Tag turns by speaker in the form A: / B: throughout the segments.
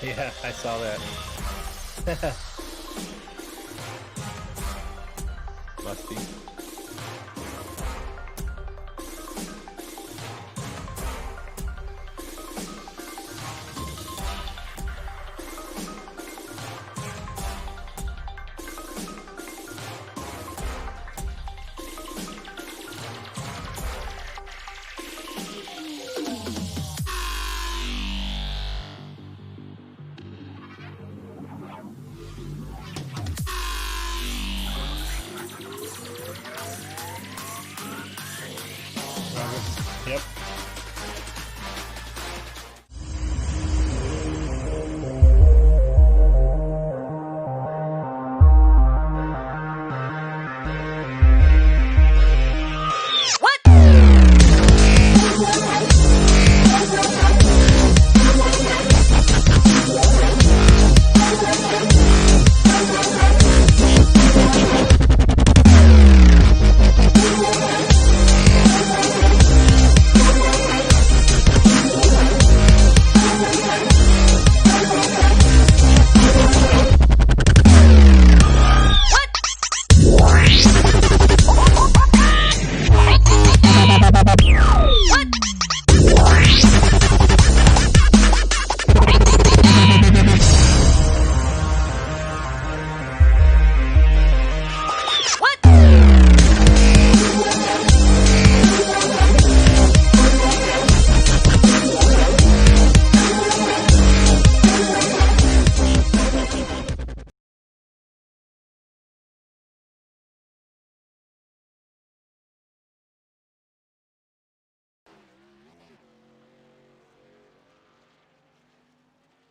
A: Yeah, I saw that. Must be. Yep.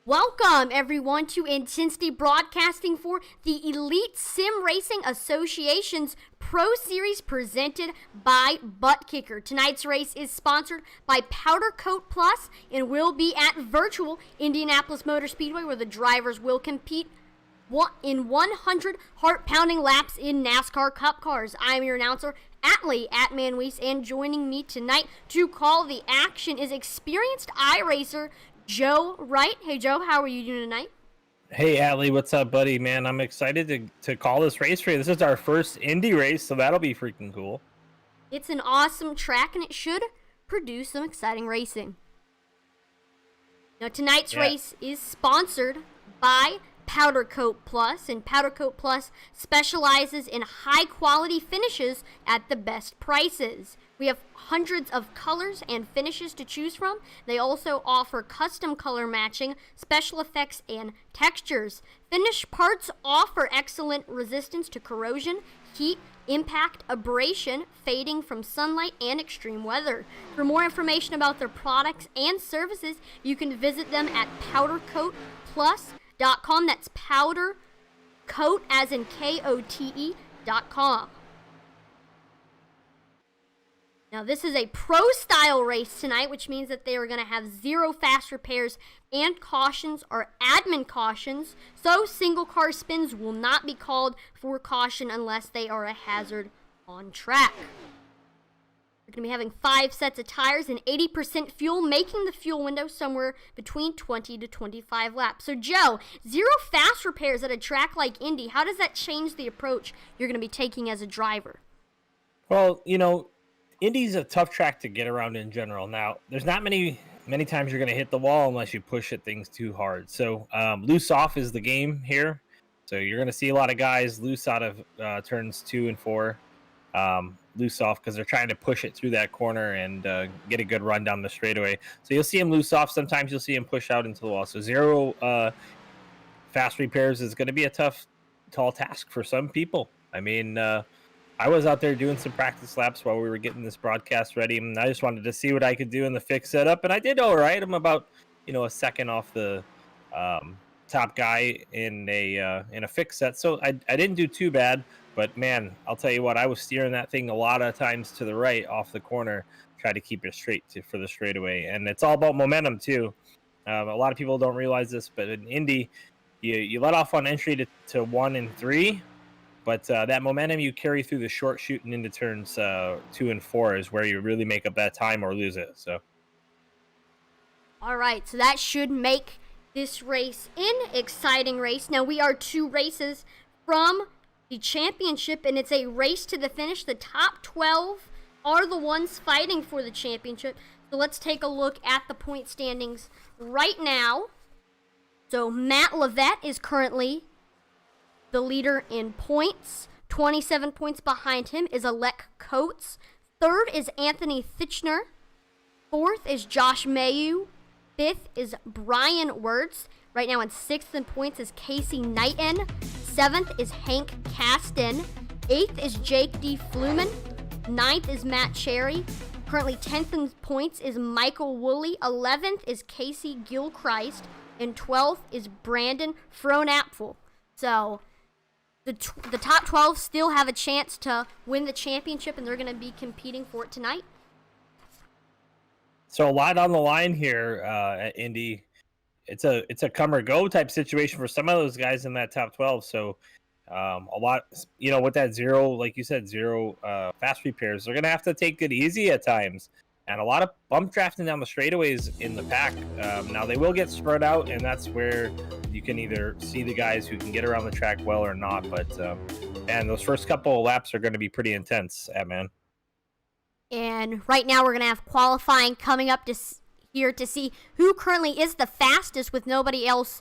B: Welcome, everyone, to Intensity Broadcasting for the Elite Sim Racing Association's Pro Series presented by Buttkicker. Tonight's race is sponsored by Powder Coat Plus and will be at virtual Indianapolis Motor Speedway, where the drivers will compete in 100 heart-pounding laps in NASCAR Cup cars. I'm your announcer, Atlee @Manwees, and joining me tonight to call the action is experienced iRacer Joe Wright. Hey, Joe, how are you doing tonight?
A: Hey, Atlee, what's up, buddy? Man, I'm excited to call this race for you. This is our first Indy race, so that'll be freaking cool.
B: It's an awesome track, and it should produce some exciting racing. Now, tonight's race is sponsored by Powder Coat Plus, and Powder Coat Plus specializes in high-quality finishes at the best prices. We have hundreds of colors and finishes to choose from. They also offer custom color matching, special effects, and textures. Finished parts offer excellent resistance to corrosion, heat, impact, abrasion, fading from sunlight, and extreme weather. For more information about their products and services, you can visit them at powdercoatplus.com. That's powder coat as in KOTE.com. Now, this is a pro-style race tonight, which means that they are going to have 0 fast repairs and cautions or admin cautions, so single car spins will not be called for caution unless they are a hazard on track. We're going to be having 5 sets of tires and 80% fuel, making the fuel window somewhere between 20 to 25 laps. So, Joe, 0 fast repairs at a track like Indy, how does that change the approach you're going to be taking as a driver?
A: Well, Indy's a tough track to get around in general. Now, there's not many times you're going to hit the wall unless you push at things too hard. So, loose off is the game here. So you're going to see a lot of guys loose out of turns 2 and 4. Loose off because they're trying to push it through that corner and get a good run down the straightaway. So you'll see them loose off. Sometimes you'll see them push out into the wall. So 0 fast repairs is going to be a tall task for some people. I mean, I was out there doing some practice laps while we were getting this broadcast ready, and I just wanted to see what I could do in the fixed setup, and I did all right. I'm about, a second off the top guy in a fixed set, so I didn't do too bad. But man, I'll tell you what, I was steering that thing a lot of times to the right off the corner, try to keep it straight for the straightaway, and it's all about momentum too. A lot of people don't realize this, but in Indy, you let off on entry to 1 and 3. But that momentum you carry through the short shoot and into turns 2 and 4 is where you really make up that time or lose it. So,
B: all right, so that should make this race an exciting race. Now, we are 2 races from the championship, and it's a race to the finish. The top 12 are the ones fighting for the championship. So let's take a look at the point standings right now. So Matt Levette is currently the leader in points. 27 points behind him is Alec Coates. 3rd is Anthony Thitchner. 4th is Josh Mayu. 5th is Brian Wirtz. Right now in 6th in points is Casey Knighton. 7th is Hank Caston. 8th is Jake D. Fluman. 9th is Matt Cherry. Currently 10th in points is Michael Woolley. 11th is Casey Gilchrist. And 12th is Brandon Fronapfel. So the top 12 still have a chance to win the championship, and they're going to be competing for it tonight.
A: So a lot on the line here at Indy. It's a come or go type situation for some of those guys in that top 12. So a lot, with that 0, like you said, 0 fast repairs, they're going to have to take it easy at times. And a lot of bump drafting down the straightaways in the pack. Now, they will get spread out, and that's where you can either see the guys who can get around the track well or not. But, man, those first couple of laps are going to be pretty intense, man.
B: And right now we're going to have qualifying coming up here to see who currently is the fastest with nobody else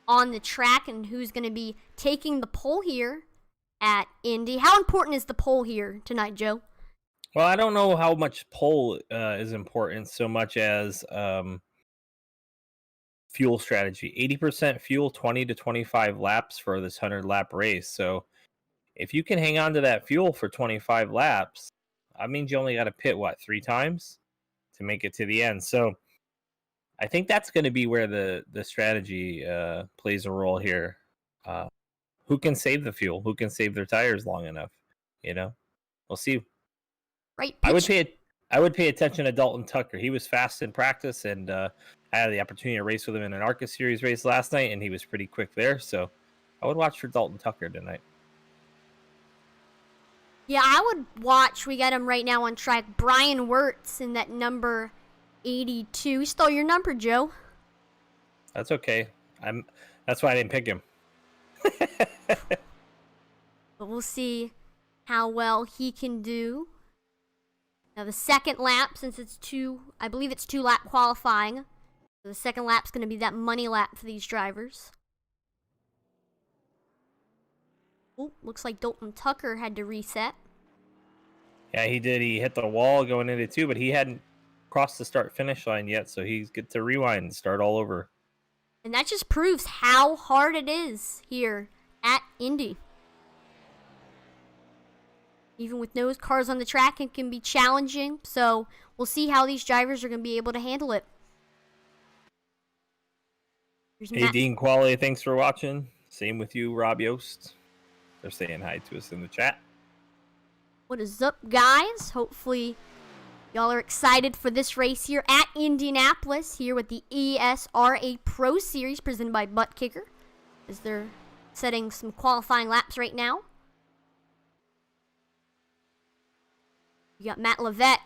B: on the track and who's going to be taking the pole here at Indy. How important is the pole here tonight, Joe?
A: Well, I don't know how much pole is important so much as fuel strategy. 80% fuel, 20 to 25 laps for this 100-lap race. So if you can hang on to that fuel for 25 laps, that means you only got to pit, 3 times to make it to the end. So I think that's going to be where the strategy plays a role here. Who can save the fuel? Who can save their tires long enough? We'll see.
B: Right.
A: I would pay attention to Dalton Tucker. He was fast in practice, and I had the opportunity to race with him in an ARCA Series race last night, and he was pretty quick there. So I would watch for Dalton Tucker tonight.
B: Yeah, I would watch. We got him right now on track. Brian Wirtz in that number 82. He stole your number, Joe.
A: That's okay. That's why I didn't pick him.
B: But we'll see how well he can do Now the second lap, since it's I believe it's 2-lap qualifying. So the second lap's going to be that money lap for these drivers. Oh, looks like Dalton Tucker had to reset.
A: Yeah, he did. He hit the wall going into 2, but he hadn't crossed the start-finish line yet, so he's get to rewind and start all over.
B: And that just proves how hard it is here at Indy. Even with no cars on the track, it can be challenging. So we'll see how these drivers are going to be able to handle it.
A: Hey, Dean Quali, thanks for watching. Same with you, Rob Yost. They're saying hi to us in the chat.
B: What is up, guys? Hopefully y'all are excited for this race here at Indianapolis, here with the ESRA Pro Series presented by Buttkicker, as they're setting some qualifying laps right now. You got Matt Levette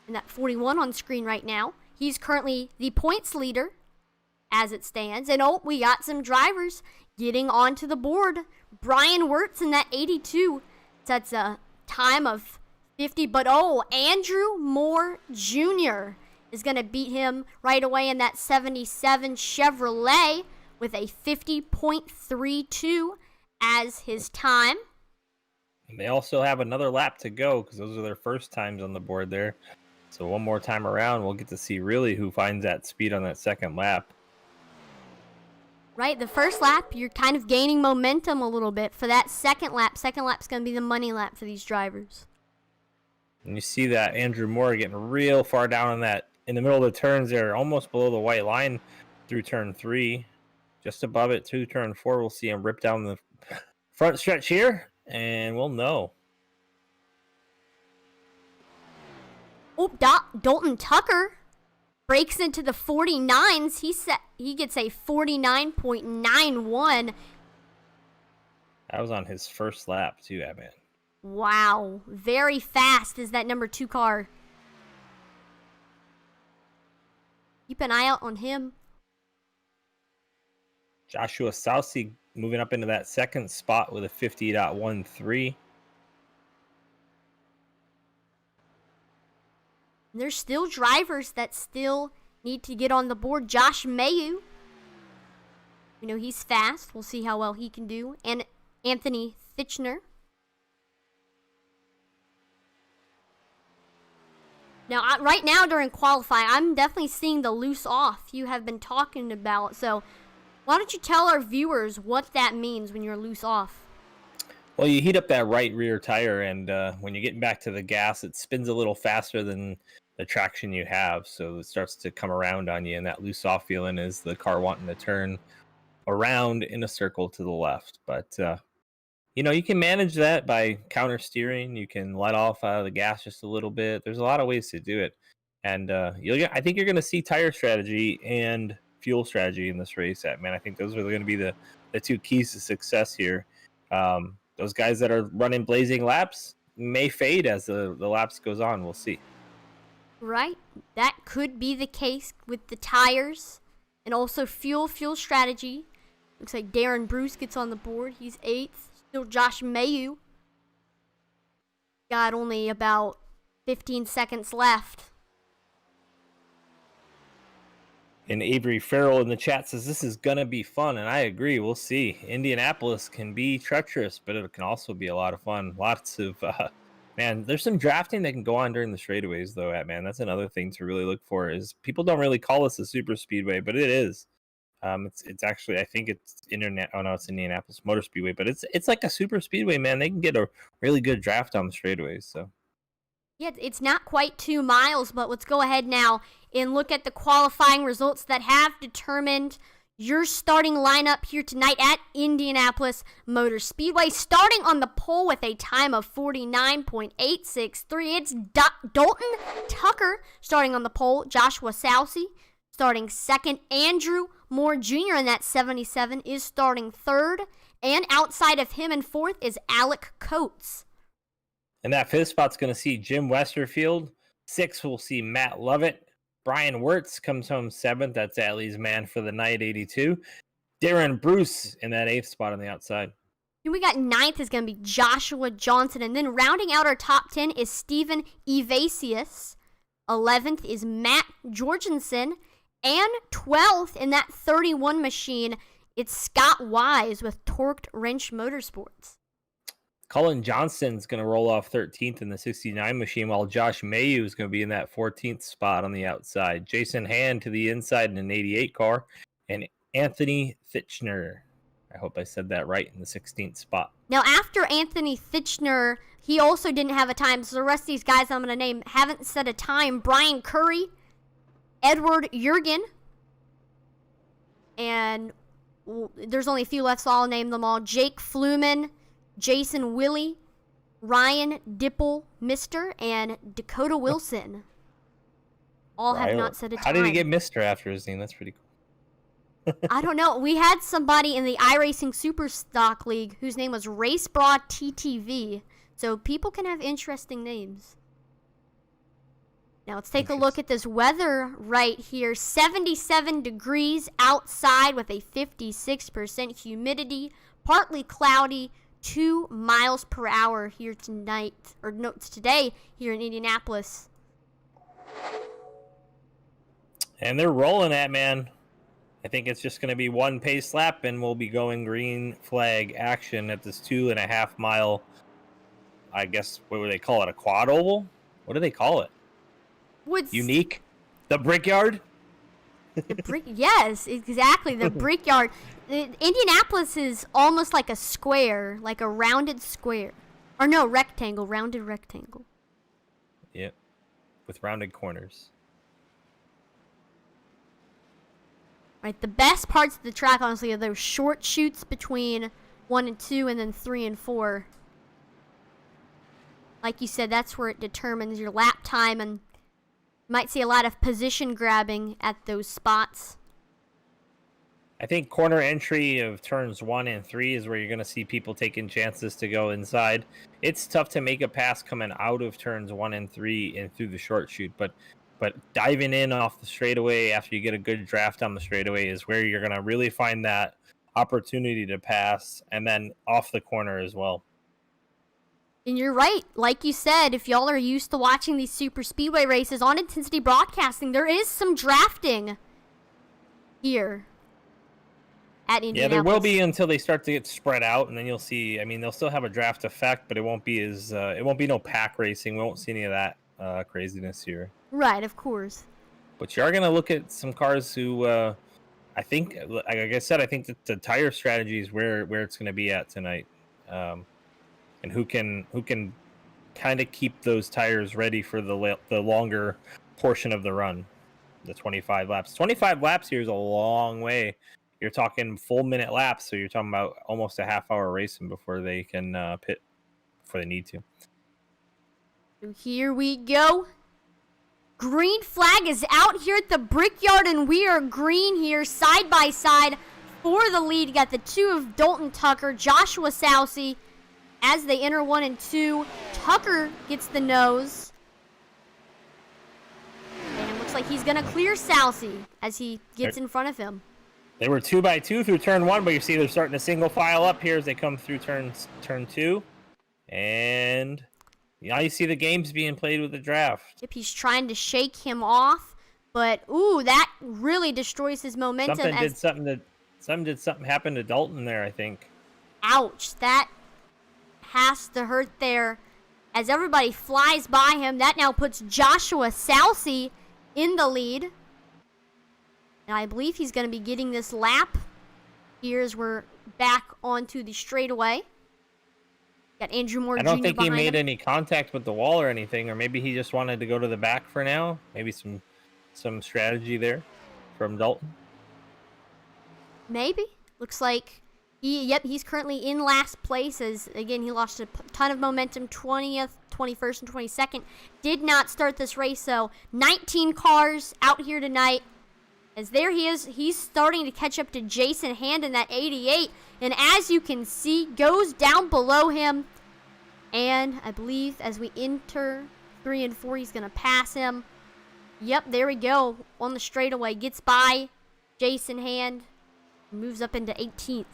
B: in that 41 on screen right now. He's currently the points leader as it stands. And oh, we got some drivers getting onto the board. Brian Wirtz in that 82 sets a time of 50, but oh, Andrew Moore Jr. is going to beat him right away in that 77 Chevrolet with a 50.32 as his time.
A: And they also have another lap to go because those are their first times on the board there. So one more time around, we'll get to see really who finds that speed on that second lap.
B: Right, the first lap, you're kind of gaining momentum a little bit. For that second lap's going to be the money lap for these drivers.
A: And you see that Andrew Moore getting real far down in the middle of the turns there, almost below the white line through turn 3. Just above it to turn 4, we'll see him rip down the front stretch here, and we'll know.
B: Oh, Dalton Tucker breaks into the 49s. He gets a 49.91.
A: That was on his first lap too, man.
B: Wow, very fast is that number 2 car. Keep an eye out on him.
A: Joshua Soucy moving up into that second spot with a 50.13.
B: There's still drivers that still need to get on the board. Josh Mayu, he's fast. We'll see how well he can do. And Anthony Fitchner. Now, right now during qualifying, I'm definitely seeing the loose off you have been talking about. So why don't you tell our viewers what that means when you're loose off?
A: Well, you heat up that right rear tire, and when you're getting back to the gas, it spins a little faster than the traction you have, so it starts to come around on you, and that loose off feeling is the car wanting to turn around in a circle to the left. But you can manage that by counter steering. You can let off the gas just a little bit. There's a lot of ways to do it, and I think you're going to see tire strategy and fuel strategy in this race. I think those are going to be the 2 keys to success here. Those guys that are running blazing laps may fade as the laps goes on. We'll see.
B: Right, that could be the case with the tires and also fuel strategy. Looks like Darren Bruce gets on the board. He's 8th. Still Josh Mayu. Got only about 15 seconds left.
A: And Avery Farrell in the chat says this is going to be fun, and I agree. We'll see. Indianapolis can be treacherous, but it can also be a lot of fun. Lots of, there's some drafting that can go on during the straightaways, though, That's another thing to really look for is people don't really call this a super speedway, but it is. It's actually, I think it's it's Indianapolis Motor Speedway, but it's like a super speedway, man. They can get a really good draft on the straightaways, so.
B: Yeah, it's not quite 2 miles, but let's go ahead now and look at the qualifying results that have determined your starting lineup here tonight at Indianapolis Motor Speedway. Starting on the pole with a time of 49.863, it's Dalton Tucker starting on the pole. Joshua Soucy starting second. Andrew Moore Jr. in that 77 is starting third. And outside of him in fourth is Alec Coates.
A: And that 5th spot's going to see Jim Westerfield. 6th, we'll see Matt Lovett. Brian Wirtz comes home 7th. That's Allie's man for the night, 82. Darren Bruce in that 8th spot on the outside.
B: We got 9th is going to be Joshua Johnson. And then rounding out our top 10 is Stephen Evasius. 11th is Matt Jorgensen. And 12th in that 31 machine, it's Scott Wise with Torqued Wrench Motorsports.
A: Cullen Johnson's going to roll off 13th in the 69 machine, while Josh Mayu is going to be in that 14th spot on the outside. Jason Hand to the inside in an 88 car. And Anthony Thitchner, I hope I said that right, in the 16th spot.
B: Now, after Anthony Thitchner, he also didn't have a time. So the rest of these guys I'm going to name haven't set a time. Brian Curry, Edward Jurgen, and there's only a few left, so I'll name them all. Jake Fluman, Jason Willie, Ryan Dipple, Mr., and Dakota Wilson. All have not set a time.
A: How did he get Mr. after his name? That's pretty cool.
B: I don't know. We had somebody in the iRacing Superstock League whose name was RaceBra TTV. So people can have interesting names. Now let's take a look at this weather right here. 77 degrees outside with a 56% humidity. Partly cloudy. 2 miles per hour here tonight. Or no, it's today here in Indianapolis.
A: And they're rolling that, man. I think it's just going to be one pace lap, and we'll be going green flag action at this 2.5 mile, I guess, what would they call it? A quad oval? What do they call it? Unique? The Brickyard?
B: Yes, exactly. The Brickyard. Indianapolis is almost like a square, like a rounded square. Or no, rectangle, rounded rectangle.
A: Yep, with rounded corners.
B: Right, the best parts of the track, honestly, are those short chutes between 1 and 2 and then 3 and 4. Like you said, that's where it determines your lap time, and you might see a lot of position grabbing at those spots.
A: I think corner entry of turns 1 and 3 is where you're going to see people taking chances to go inside. It's tough to make a pass coming out of turns 1 and 3 and through the short chute, but diving in off the straightaway after you get a good draft on the straightaway is where you're going to really find that opportunity to pass, and then off the corner as well.
B: And you're right. Like you said, if y'all are used to watching these super speedway races on Intensity Broadcasting, there is some drafting here at Indianapolis.
A: Yeah, there will be until they start to get spread out, and then you'll see. I mean, they'll still have a draft effect, but it won't be as it won't be no pack racing. We won't see any of that craziness here.
B: Right, of course.
A: But you are going to look at some cars who, I think, like I said, I think that the tire strategy is where it's going to be at tonight, and who can kind of keep those tires ready for the longer portion of the run, the 25 laps. 25 laps here is a long way. You're talking full minute laps, so you're talking about almost a half-hour racing before they can pit before they need to.
B: So here we go. Green flag is out here at the Brickyard, and we are green here side by side for the lead. You got the 2 of Dalton Tucker, Joshua Sousey. As they enter 1 and 2, Tucker gets the nose. And it looks like he's going to clear Sousey as he gets in front of him.
A: They were 2x2 through turn 1, but you see they're starting to single file up here as they come through turn 2. And now you see the games being played with the draft.
B: Yep, he's trying to shake him off, but ooh, that really destroys his momentum.
A: Something happened to Dalton there, I think.
B: Ouch, that has to hurt there. As everybody flies by him, that now puts Joshua Sousey in the lead. And I believe he's going to be getting this lap here as we're back onto the straightaway. Got Andrew Moore Jr.
A: I don't think he made
B: him.
A: any contact with the wall or anything, or maybe he just wanted to go to the back for now. Maybe some strategy there from Dalton.
B: Maybe. Looks like he's currently in last place as, again, he lost a ton of momentum, 20th, 21st, and 22nd. Did not start this race, so 19 cars out here tonight. As there he is, he's starting to catch up to Jason Hand in that 88. And as you can see, goes down below him. And I believe as we enter 3 and 4, he's going to pass him. Yep, there we go. On the straightaway, gets by Jason Hand. Moves up into 18th.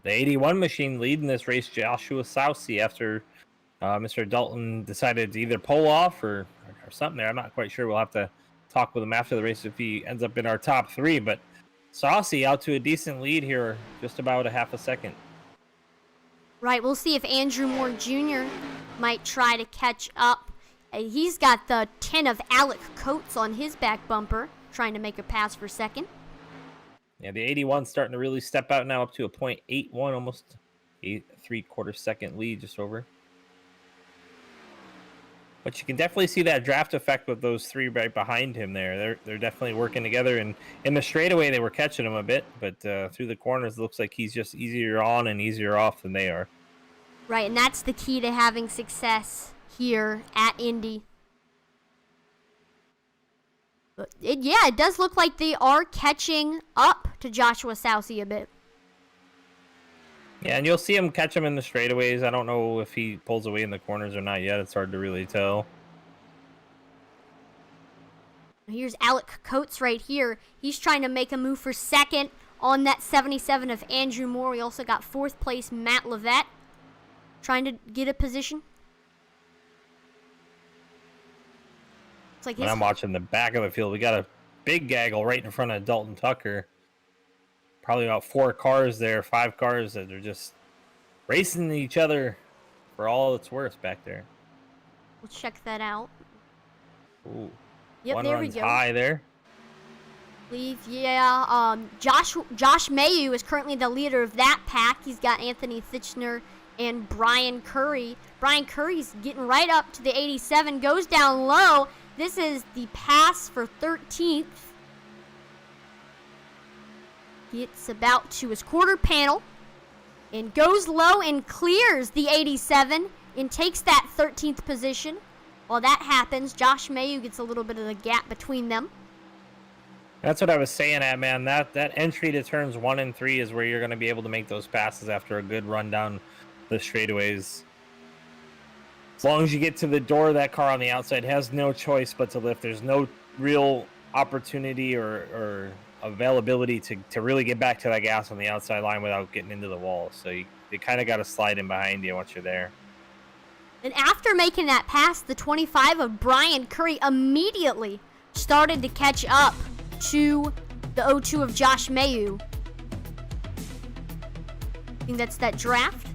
A: The 81 machine leading this race, Joshua Sousey, after Mr. Dalton decided to either pull off or something there. I'm not quite sure. We'll have to talk with him after the race if he ends up in our top 3. But Saucy out to a decent lead here, just about a half a second.
B: Right, we'll see if Andrew Moore Jr. might try to catch up. He's got the 10 of Alec Coates on his back bumper, trying to make a pass for second.
A: Yeah, the 81 starting to really step out now, up to a .81, almost a 3/4 second lead, just over. But you can definitely see that draft effect with those 3 right behind him there. They're definitely working together. And in the straightaway, they were catching him a bit, but through the corners, it looks like he's just easier on and easier off than they are.
B: Right, and that's the key to having success here at Indy. But it does look like they are catching up to Joshua Sousey a bit.
A: Yeah, and you'll see him catch him in the straightaways. I don't know if he pulls away in the corners or not yet. It's hard to really tell.
B: Here's Alec Coates right here. He's trying to make a move for second on that 77 of Andrew Moore. We also got 4th place Matt Levette trying to get a position. It's like
A: when I'm watching the back of the field, we got a big gaggle right in front of Dalton Tucker. Probably about 4 cars there, 5 cars that are just racing each other for all it's worth back there.
B: We'll check that out.
A: Ooh.
B: Yep,
A: One
B: there we
A: runs
B: go.
A: High there.
B: Josh Mayu is currently the leader of that pack. He's got Anthony Thitchner and Brian Curry. Brian Curry's getting right up to the 87, goes down low. This is the pass for 13th. Gets about to his quarter panel and goes low and clears the 87 and takes that 13th position. While that happens, Josh Mayu gets a little bit of the gap between them.
A: That's what I was saying at, man. That entry to turns 1 and 3 is where you're going to be able to make those passes after a good run down the straightaways. As long as you get to the door, that car on the outside has no choice but to lift. There's no real opportunity or availability to really get back to that gas on the outside line without getting into the wall. So you kind of got to slide in behind you once you're there.
B: And after making that pass, the 25 of Brian Curry immediately started to catch up to the 02 of Josh Mayu. I think that's that draft.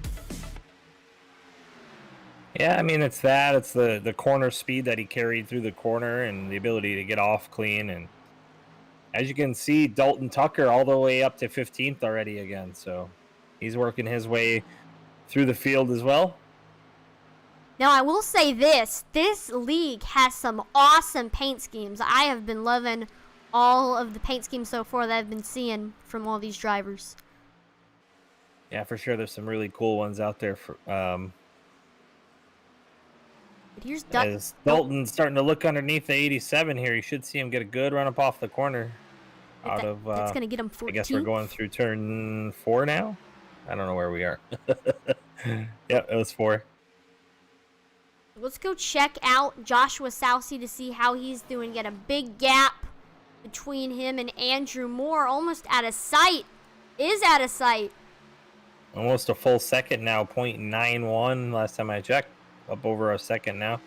A: Yeah, I mean, it's that. It's the corner speed that he carried through the corner and the ability to get off clean. And as you can see, Dalton Tucker all the way up to 15th already again. So he's working his way through the field as well.
B: Now, I will say this league has some awesome paint schemes. I have been loving all of the paint schemes so far that I've been seeing from all these drivers.
A: Yeah, for sure. There's some really cool ones out there.
B: Here's
A: as Dalton's starting to look underneath the 87 here, you should see him get a good run up off the corner. That's
B: going to get him 14th.
A: I guess we're going through turn 4 now. I don't know where we are. Yep, it was 4.
B: Let's go check out Joshua Sousey to see how he's doing. Get a big gap between him and Andrew Moore. Almost out of sight. Is out of sight.
A: Almost a full second now. 0.91 last time I checked. Up over a second now.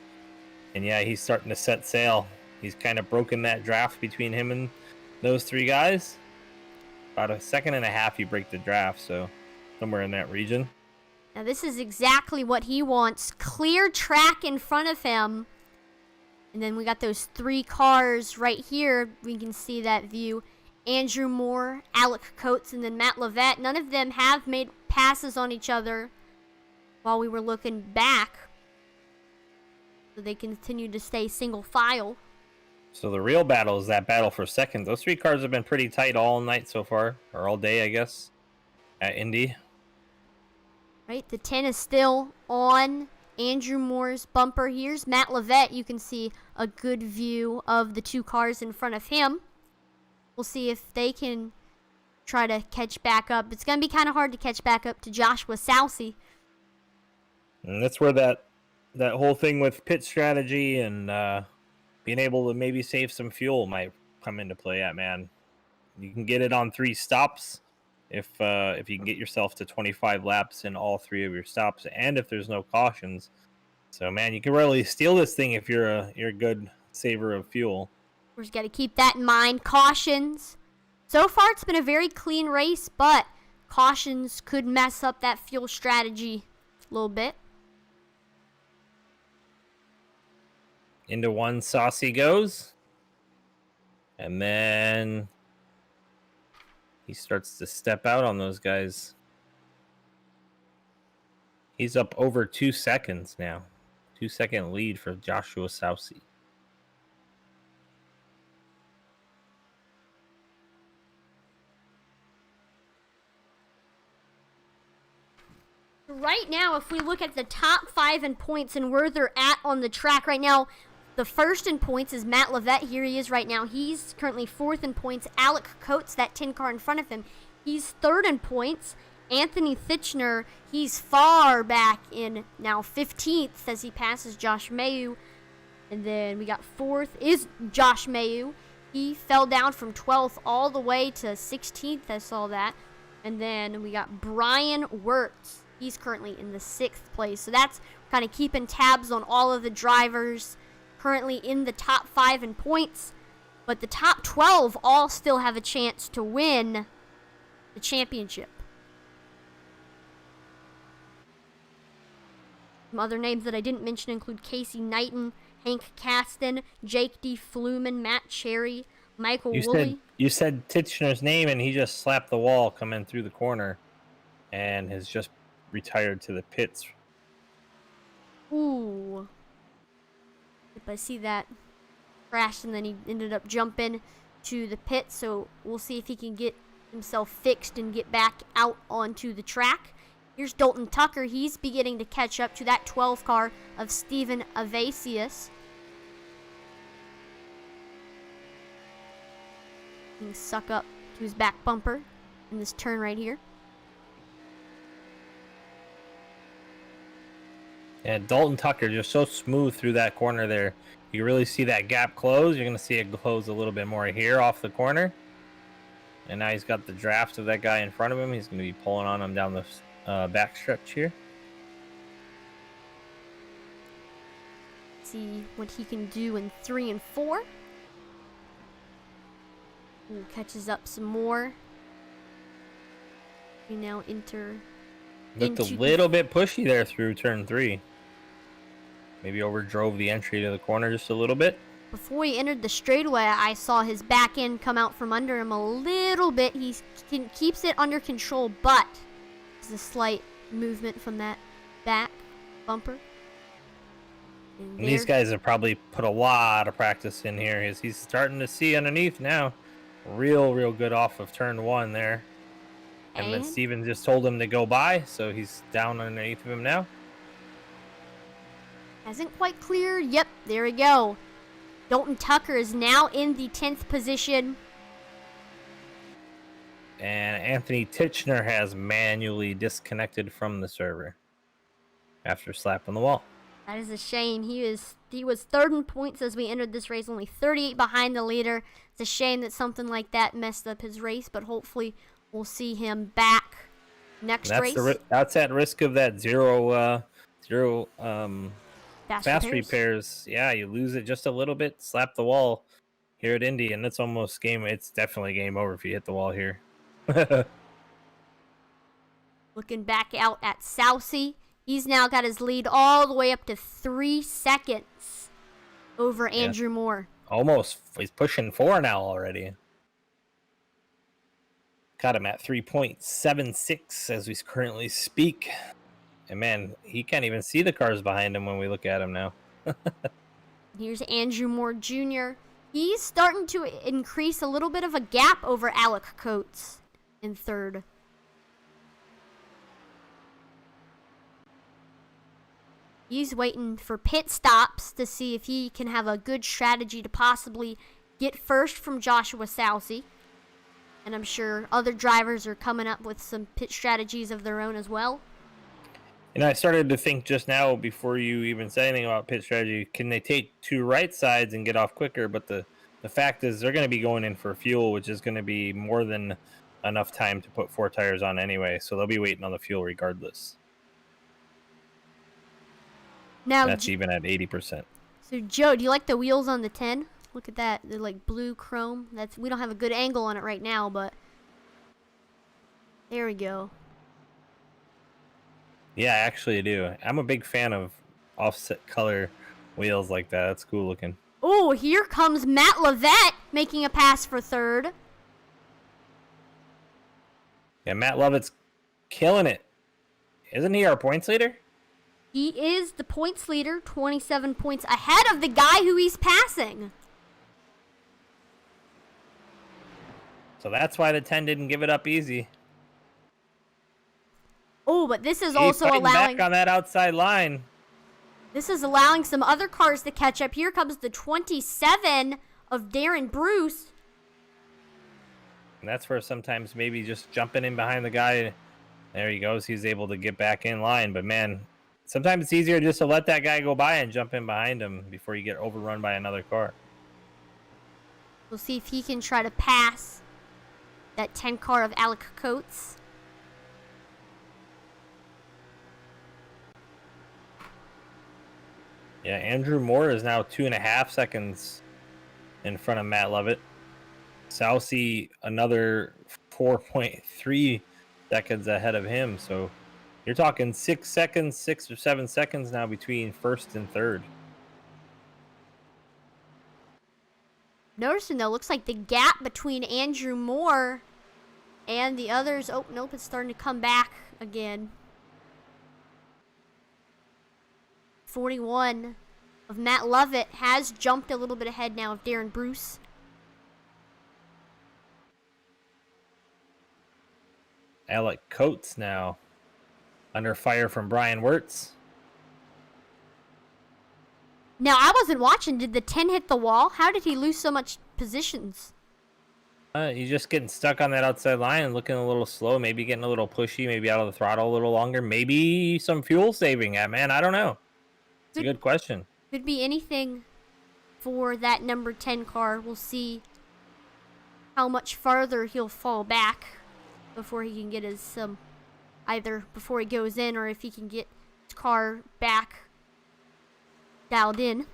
A: And yeah, he's starting to set sail. He's kind of broken that draft between him and those 3 guys. About a second and a half you break the draft, so somewhere in that region.
B: Now this is exactly what he wants. Clear track in front of him. And then we got those 3 cars right here. We can see that view. Andrew Moore, Alec Coates, and then Matt Levette. None of them have made passes on each other while we were looking back. So they continue to stay single file.
A: So the real battle is that battle for second. Those 3 cars have been pretty tight all night so far. Or all day, I guess, at Indy.
B: Right, the 10 is still on Andrew Moore's bumper. Here's Matt Levette. You can see a good view of the 2 cars in front of him. We'll see if they can try to catch back up. It's going to be kind of hard to catch back up to Joshua Sousey.
A: And that's where that whole thing with pit strategy and being able to maybe save some fuel might come into play at, man. You can get it on 3 stops if you can get yourself to 25 laps in all 3 of your stops, and if there's no cautions. So man, you can really steal this thing if you're a good saver of fuel.
B: We're just got to keep that in mind. Cautions. So far, it's been a very clean race, but cautions could mess up that fuel strategy a little bit.
A: Into one, Saucy goes. And then he starts to step out on those guys. He's up over 2 seconds now. 2-second lead for Joshua Saucy.
B: Right now, if we look at the top 5 in points and where they're at on the track right now, the first in points is Matt Levette. Here he is right now. He's currently 4th in points. Alec Coates, that 10 car in front of him, he's 3rd in points. Anthony Thitchner, he's far back in now 15th as he passes Josh Mayu. And then we got 4th is Josh Mayu. He fell down from 12th all the way to 16th. I saw that. And then we got Brian Wirtz. He's currently in the 6th place. So that's kind of keeping tabs on all of the drivers currently in the top 5 in points. But the top 12 all still have a chance to win the championship. Some other names that I didn't mention include Casey Knighton, Hank Caston, Jake D. Fluman, Matt Cherry, Michael Woolley.
A: You said Titchener's name, and he just slapped the wall coming through the corner and has just retired to the pits.
B: Ooh. If I see that crashed, and then he ended up jumping to the pit, so we'll see if he can get himself fixed and get back out onto the track. Here's Dalton Tucker. He's beginning to catch up to that 12 car of Steven Avasius. He can suck up to his back bumper in this turn right here.
A: Yeah, Dalton Tucker just so smooth through that corner there. You really see that gap close. You're going to see it close a little bit more here off the corner. And now he's got the draft of that guy in front of him. He's going to be pulling on him down the back stretch here.
B: See what he can do in 3 and 4. He catches up some more. We now enter.
A: Looked a little bit pushy there through turn 3. Maybe overdrove the entry to the corner just a little bit.
B: Before he entered the straightaway, I saw his back end come out from under him a little bit. He keeps it under control, but there's a slight movement from that back bumper.
A: And these guys have probably put a lot of practice in here. He's starting to see underneath now. Real good off of turn 1 there. And then Steven just told him to go by, so he's down underneath of him now.
B: Hasn't quite cleared. Yep, there we go. Dalton Tucker is now in the 10th position.
A: And Anthony Titchener has manually disconnected from the server after slapping the wall.
B: That is a shame. He was 3rd in points as we entered this race, only 38 behind the leader. It's a shame that something like that messed up his race, but hopefully we'll see him back next race.
A: That's at risk of that zero fast repairs. Yeah, you lose it just a little bit, slap the wall here at Indy, and it's almost game. It's definitely game over if you hit the wall here.
B: Looking back out at Saucy, he's now got his lead all the way up to 3 seconds over Andrew Moore.
A: Almost. He's pushing 4 now already. Got him at 3.76 as we currently speak. And man, he can't even see the cars behind him when we look at him now.
B: Here's Andrew Moore Jr. He's starting to increase a little bit of a gap over Alec Coates in 3rd. He's waiting for pit stops to see if he can have a good strategy to possibly get first from Joshua Saucy. And I'm sure other drivers are coming up with some pit strategies of their own as well.
A: And I started to think just now, before you even say anything about pit strategy, can they take 2 right sides and get off quicker? But the fact is they're going to be going in for fuel, which is going to be more than enough time to put 4 tires on anyway, so they'll be waiting on the fuel regardless.
B: Now,
A: That's even at 80%.
B: So Joe, do you like the wheels on the 10? Look at that. They're like blue chrome. We don't have a good angle on it right now, but there we go.
A: Yeah, I actually do. I'm a big fan of offset color wheels like that. That's cool looking.
B: Oh, here comes Matt Lovett making a pass for third.
A: Yeah, Matt Lovett's killing it. Isn't he our points leader?
B: He is the points leader, 27 points ahead of the guy who he's passing.
A: So that's why the 10 didn't give it up easy.
B: Oh, but this is
A: He's
B: also allowing
A: back on that outside line.
B: This is allowing some other cars to catch up. Here comes the 27 of Darren Bruce.
A: And that's where sometimes maybe just jumping in behind the guy, there he goes. He's able to get back in line. But man, sometimes it's easier just to let that guy go by and jump in behind him before you get overrun by another car.
B: We'll see if he can try to pass that 10 car of Alec Coates.
A: Yeah, Andrew Moore is now 2.5 seconds in front of Matt Lovett. Southey another 4.3 seconds ahead of him. So you're talking 6 or 7 seconds now between first and third.
B: Noticing though, looks like the gap between Andrew Moore and the others, oh nope, it's starting to come back again. 41 of Matt Lovett has jumped a little bit ahead now of Darren Bruce.
A: Alec Coates now under fire from Brian Wirtz.
B: Now, I wasn't watching. Did the 10 hit the wall? How did he lose so much positions?
A: He's just getting stuck on that outside line and looking a little slow, maybe getting a little pushy, maybe out of the throttle a little longer, maybe some fuel saving. Man, I don't know. It's a good question.
B: Could be anything for that number 10 car. We'll see how much farther he'll fall back before he can get his, either before he goes in or if he can get his car back dialed in.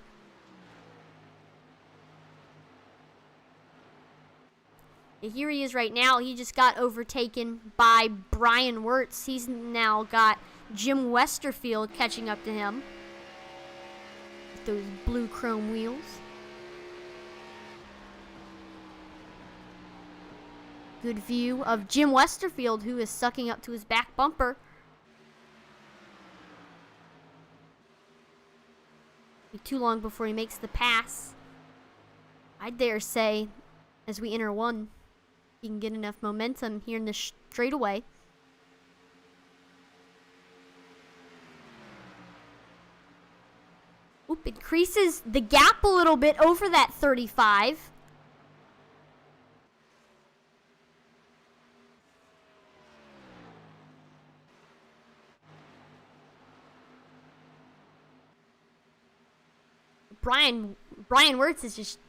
B: And here he is right now. He just got overtaken by Brian Wirtz. He's now got Jim Westerfield catching up to him with those blue chrome wheels. Good view of Jim Westerfield, who is sucking up to his back bumper. Be too long before he makes the pass. I dare say, as we enter one, he can get enough momentum here in the straightaway. Oop, increases the gap a little bit over that 35. Brian Wirtz is just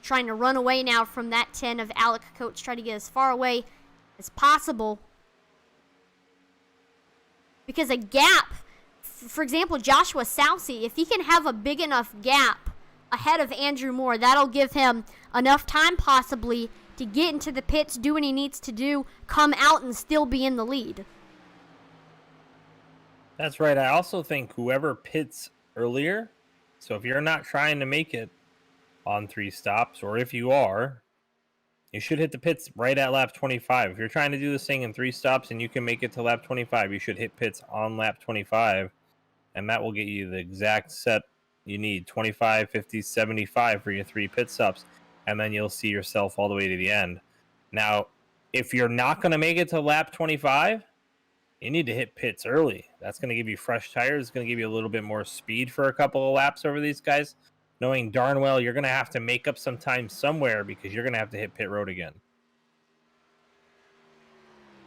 B: trying to run away now from that 10 of Alec Coates, trying to get as far away as possible. Because a gap, for example, Joshua Southey, if he can have a big enough gap ahead of Andrew Moore, that'll give him enough time possibly to get into the pits, do what he needs to do, come out and still be in the lead.
A: That's right. I also think whoever pits earlier, so if you're not trying to make it on 3 stops, or if you are, you should hit the pits right at lap 25. If you're trying to do this thing in 3 stops and you can make it to lap 25, you should hit pits on lap 25, and that will get you the exact set you need, 25, 50, 75 for your 3 pit stops, and then you'll see yourself all the way to the end. Now, if you're not going to make it to lap 25, you need to hit pits early. That's going to give you fresh tires. It's going to give you a little bit more speed for a couple of laps over these guys, knowing darn well you're going to have to make up some time somewhere because you're going to have to hit pit road again.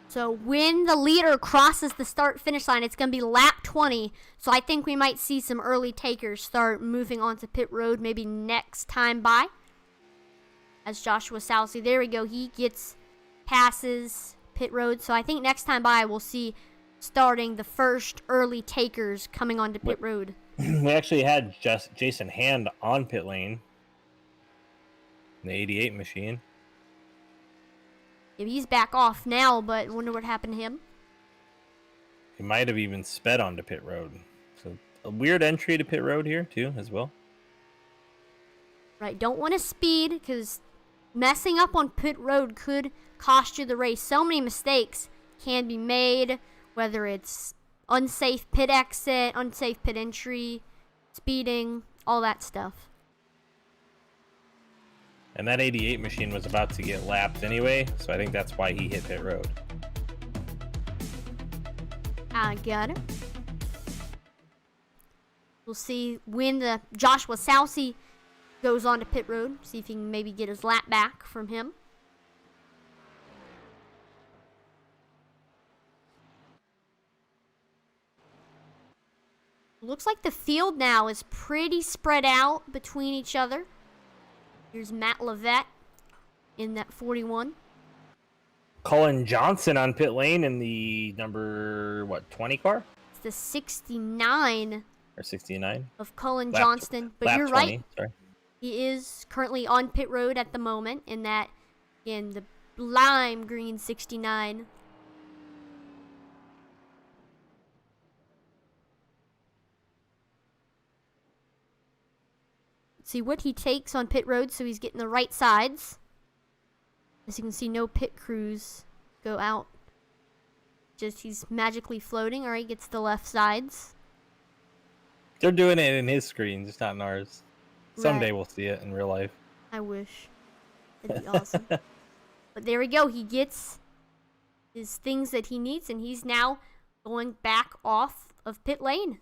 B: So when the leader crosses the start-finish line, it's going to be lap 20. So I think we might see some early takers start moving onto pit road maybe next time by. As Joshua Southey, there we go. He gets passes pit road. So I think next time by we'll see starting the first early takers coming onto pit road.
A: We actually had just Jason Hand on pit lane. The 88 machine.
B: Yeah, he's back off now, but wonder what happened to him.
A: He might have even sped onto pit road. So a weird entry to pit road here too, as well.
B: Right, don't want to speed because messing up on pit road could cost you the race. So many mistakes can be made, whether it's unsafe pit exit, unsafe pit entry, speeding, all that stuff.
A: And that 88 machine was about to get lapped anyway, so I think that's why he hit pit road.
B: I got it. We'll see when the Joshua Sousey goes on to pit road. See if he can maybe get his lap back from him. Looks like the field now is pretty spread out between each other. Here's Matt Levette in that 41.
A: Cullen Johnson on pit lane in the number, 20 car?
B: It's the 69
A: Or 69?
B: of Cullen Johnston. But you're
A: 20,
B: right.
A: Sorry.
B: He is currently on pit road at the moment in that, in the lime green 69. Let's see what he takes on pit road, so he's getting the right sides. As you can see, no pit crews go out. Just he's magically floating. All right, gets the left sides.
A: They're doing it in his screen, just not in ours. Someday
B: Right.
A: we'll see it in real life.
B: I wish. That'd be awesome. But there we go. He gets his things that he needs, and he's now going back off of pit lane.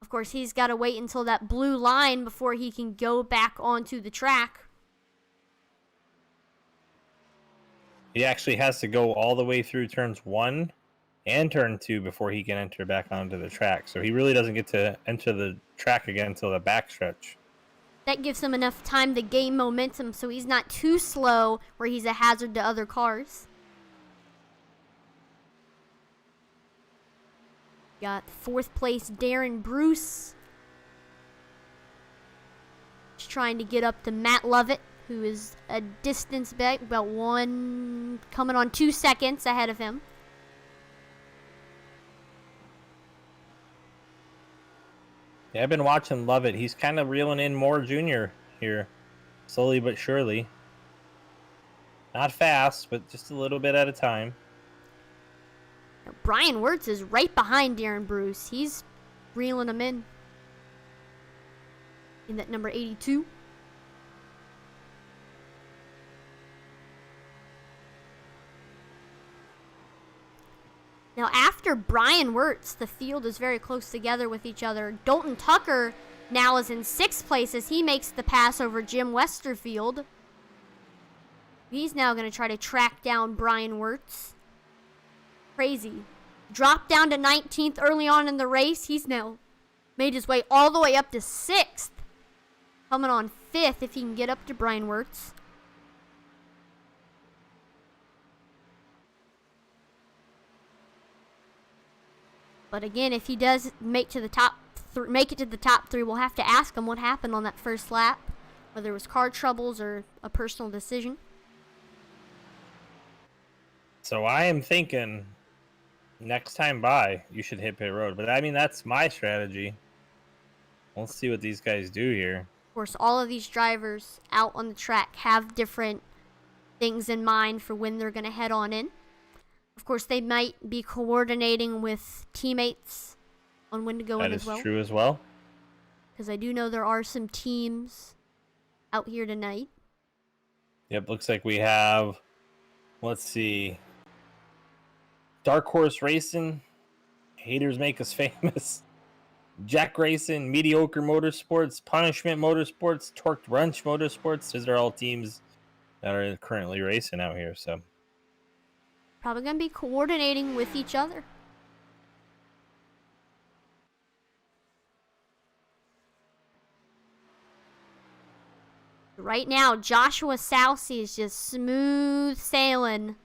B: Of course, he's got to wait until that blue line before he can go back onto the track.
A: He actually has to go all the way through turns 1 and turn 2 before he can enter back onto the track. So he really doesn't get to enter the track again until the backstretch.
B: That gives him enough time to gain momentum so he's not too slow where he's a hazard to other cars. Got 4th place Darren Bruce. Just trying to get up to Matt Lovett, who is a distance back, about coming on 2 seconds ahead of him.
A: Yeah, I've been watching Lovett. He's kind of reeling in more junior here, slowly but surely. Not fast, but just a little bit at a time.
B: Now, Brian Wirtz is right behind Darren Bruce. He's reeling him in that number 82. Now, after Brian Wirtz, the field is very close together with each other. Dalton Tucker now is in 6th place as he makes the pass over Jim Westerfield. He's now going to try to track down Brian Wirtz. Crazy. Dropped down to 19th early on in the race. He's now made his way all the way up to 6th. Coming on 5th if he can get up to Brian Wirtz. But again, if he does make it to the top 3, we'll have to ask him what happened on that first lap, whether it was car troubles or a personal decision.
A: So I am thinking next time by, you should hit pit road. But I mean, that's my strategy. We'll see what these guys do here.
B: Of course, all of these drivers out on the track have different things in mind for when they're going to head on in. Of course, they might be coordinating with teammates on when to go in as well.
A: That is true as well.
B: Because I do know there are some teams out here tonight.
A: Yep, looks like we have, let's see, Dark Horse Racing, Haters Make Us Famous, Jack Racing, Mediocre Motorsports, Punishment Motorsports, Torqued Wrench Motorsports. These are all teams that are currently racing out here, so.
B: Probably going to be coordinating with each other. Right now, Joshua Sousey is just smooth sailing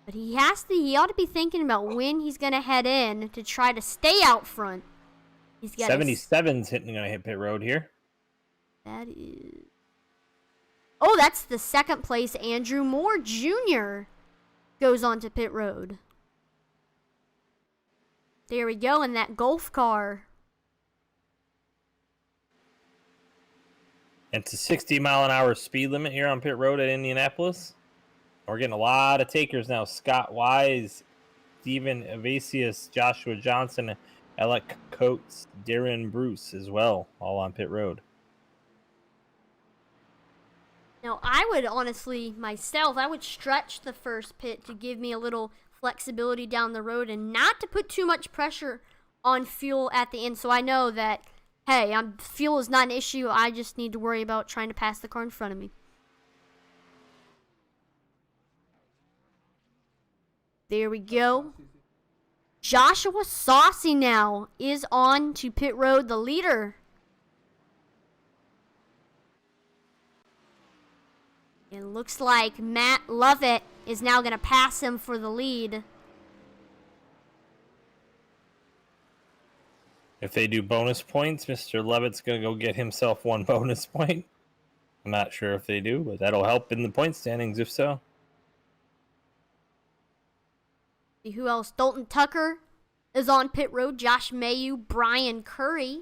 B: But he ought to be thinking about when he's going to head in to try to stay out front. He's got
A: 77's going to hit pit road here.
B: That is... Oh, that's the second place. Andrew Moore Jr. goes on to pit road. There we go in that Golf car.
A: It's a 60-mile-an-hour speed limit here on pit road at Indianapolis. We're getting a lot of takers now. Scott Wise, Steven Evasius, Joshua Johnson, Alec Coates, Darren Bruce as well, all on pit road.
B: Now, I would honestly, myself, I would stretch the first pit to give me a little flexibility down the road and not to put too much pressure on fuel at the end. So I know that, hey, fuel is not an issue. I just need to worry about trying to pass the car in front of me. There we go. Joshua Saucy now is on to pit road, the leader. It looks like Matt Lovett is now going to pass him for the lead.
A: If they do bonus points, Mr. Lovett's going to go get himself one bonus point. I'm not sure if they do, but that'll help in the point standings if so.
B: Who else? Dalton Tucker is on pit road. Josh Mayu, Brian Curry.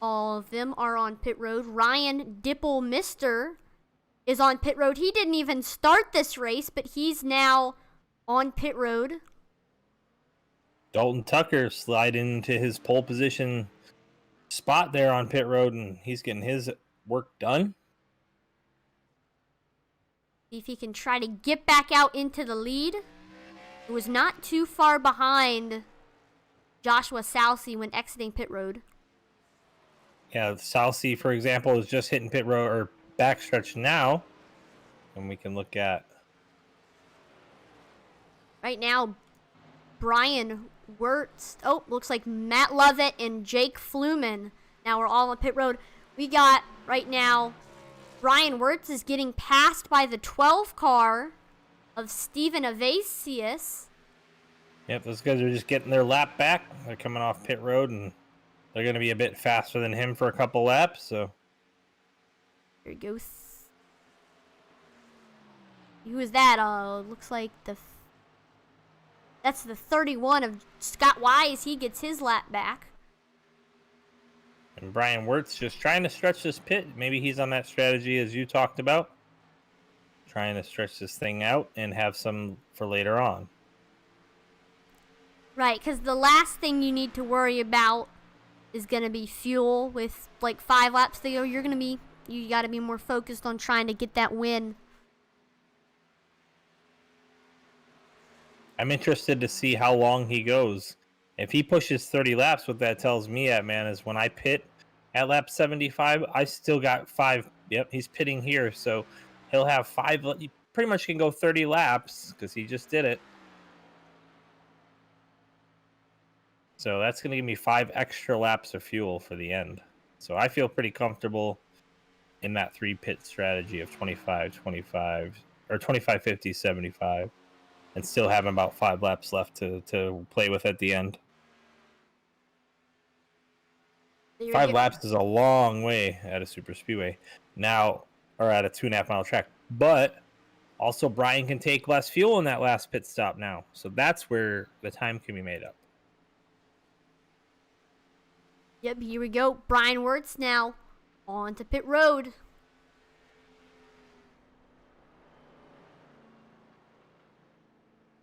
B: All of them are on pit road. Ryan Dipple-Mister is on pit road. He didn't even start this race, but he's now on pit road.
A: Dalton Tucker sliding into his pole position spot there on pit road, and he's getting his work done.
B: See if he can try to get back out into the lead. It was not too far behind Joshua Saucy when exiting pit road.
A: Yeah, Saucy, for example, is just hitting pit road or backstretch now. And we can look at...
B: Right now, Brian Wirtz. Oh, looks like Matt Lovett and Jake Fluman. Now we're all on pit road. We got, right now, Brian Wirtz is getting passed by the 12 car of Steven Evasius.
A: Yep, those guys are just getting their lap back. They're coming off pit road, and they're going to be a bit faster than him for a couple laps. So
B: there he goes. Who is that? Looks like that's the 31 of Scott Wise. He gets his lap back.
A: And Brian Wirtz just trying to stretch this pit. Maybe he's on that strategy as you talked about. Trying to stretch this thing out and have some for later on.
B: Right, because the last thing you need to worry about is going to be fuel. With like 5 laps to go, you got to be more focused on trying to get that win.
A: I'm interested to see how long he goes. If he pushes 30 laps, what that tells me at, man, is when I pit at lap 75, I still got 5. Yep, he's pitting here, so he'll have 5. He pretty much can go 30 laps because he just did it. So that's going to give me 5 extra laps of fuel for the end. So I feel pretty comfortable in that 3-pit strategy of 25, 25, or 25, 50, 75, and still having about 5 laps left to play with at the end. 5 laps is a long way at a super speedway now, or at a 2.5-mile track. But also Brian can take less fuel in that last pit stop now. So that's where the time can be made up.
B: Yep, here we go. Brian Wirtz now on to pit road.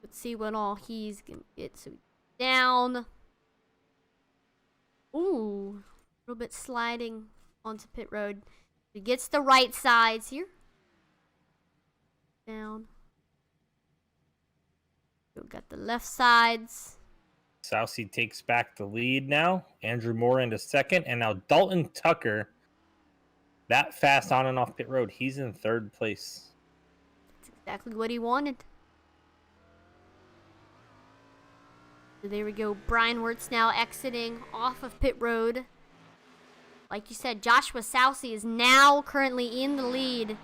B: Let's see what all he's going to get. So down. Ooh, a little bit sliding onto pit road. He gets the right sides here. Down. We got the left sides.
A: Saucy takes back the lead now. Andrew Moore into second. And now Dalton Tucker, that fast on and off pit road, he's in 3rd place.
B: That's exactly what he wanted. So there we go. Brian Wirtz now exiting off of pit road. Like you said, Joshua Saucy is now currently in the lead.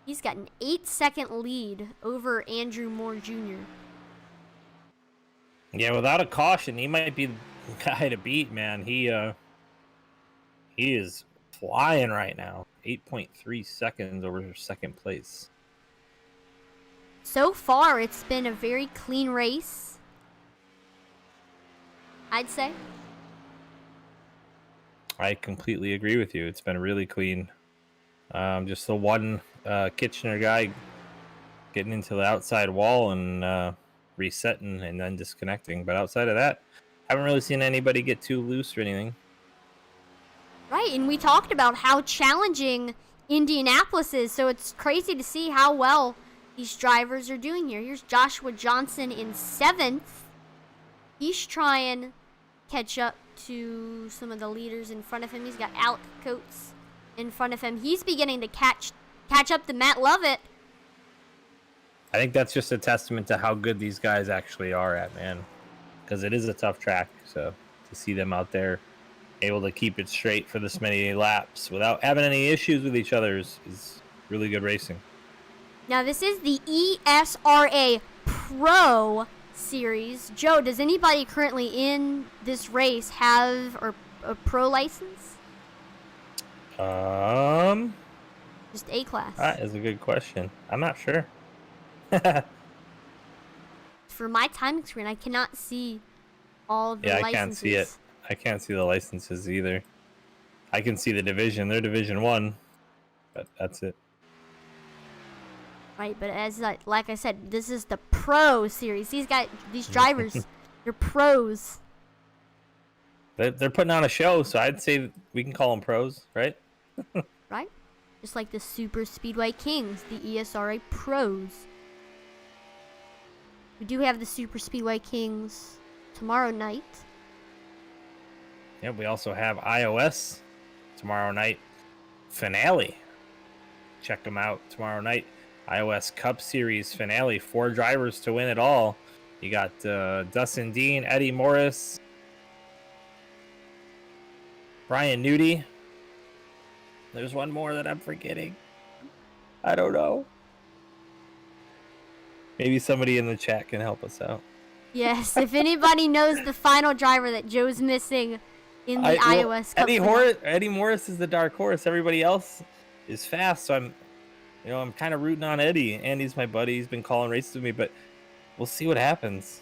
B: He's got an 8-second lead over Andrew Moore Jr.
A: Yeah, without a caution, he might be the guy to beat, man. He is flying right now. 8.3 seconds over second place.
B: So far, it's been a very clean race, I'd say.
A: I completely agree with you. It's been really clean. Just the one Kitchener guy getting into the outside wall and resetting and then disconnecting. But outside of that, haven't really seen anybody get too loose or anything.
B: Right, and we talked about how challenging Indianapolis is, so it's crazy to see how well these drivers are doing here. Here's Joshua Johnson in 7th. He's trying to catch up to some of the leaders in front of him. He's got Alec Coates in front of him. He's beginning to catch up to Matt Lovett.
A: I think that's just a testament to how good these guys actually are at, man. Because it is a tough track, so to see them out there able to keep it straight for this many laps without having any issues with each other is really good racing.
B: Now, this is the ESRA Pro Series. Joe, does anybody currently in this race have a pro license? Just A class.
A: That is a good question. I'm not sure.
B: For my timing screen, I cannot see all of the licenses.
A: I can't see it. I can't see the licenses either. I can see the division. They're Division 1, but that's it.
B: Right, but as like I said, this is the Pro Series. These drivers, they're pros.
A: They're putting on a show, so I'd say we can call them pros, right?
B: Right? Just like the Super Speedway Kings, the ESRA Pros. We do have the Super Speedway Kings tomorrow night.
A: Yeah, we also have iOS tomorrow night finale. Check them out tomorrow night. iOS Cup Series finale. 4 drivers to win it all. You got Dustin Dean, Eddie Morris, Brian Nudie. There's one more that I'm forgetting. I don't know. Maybe somebody in the chat can help us out.
B: Yes, if anybody knows the final driver that Joe's missing in the iOS Cup.
A: Eddie Morris is the dark horse. Everybody else is fast, so I'm kind of rooting on Eddie. Andy's my buddy. He's been calling races with me, but we'll see what happens.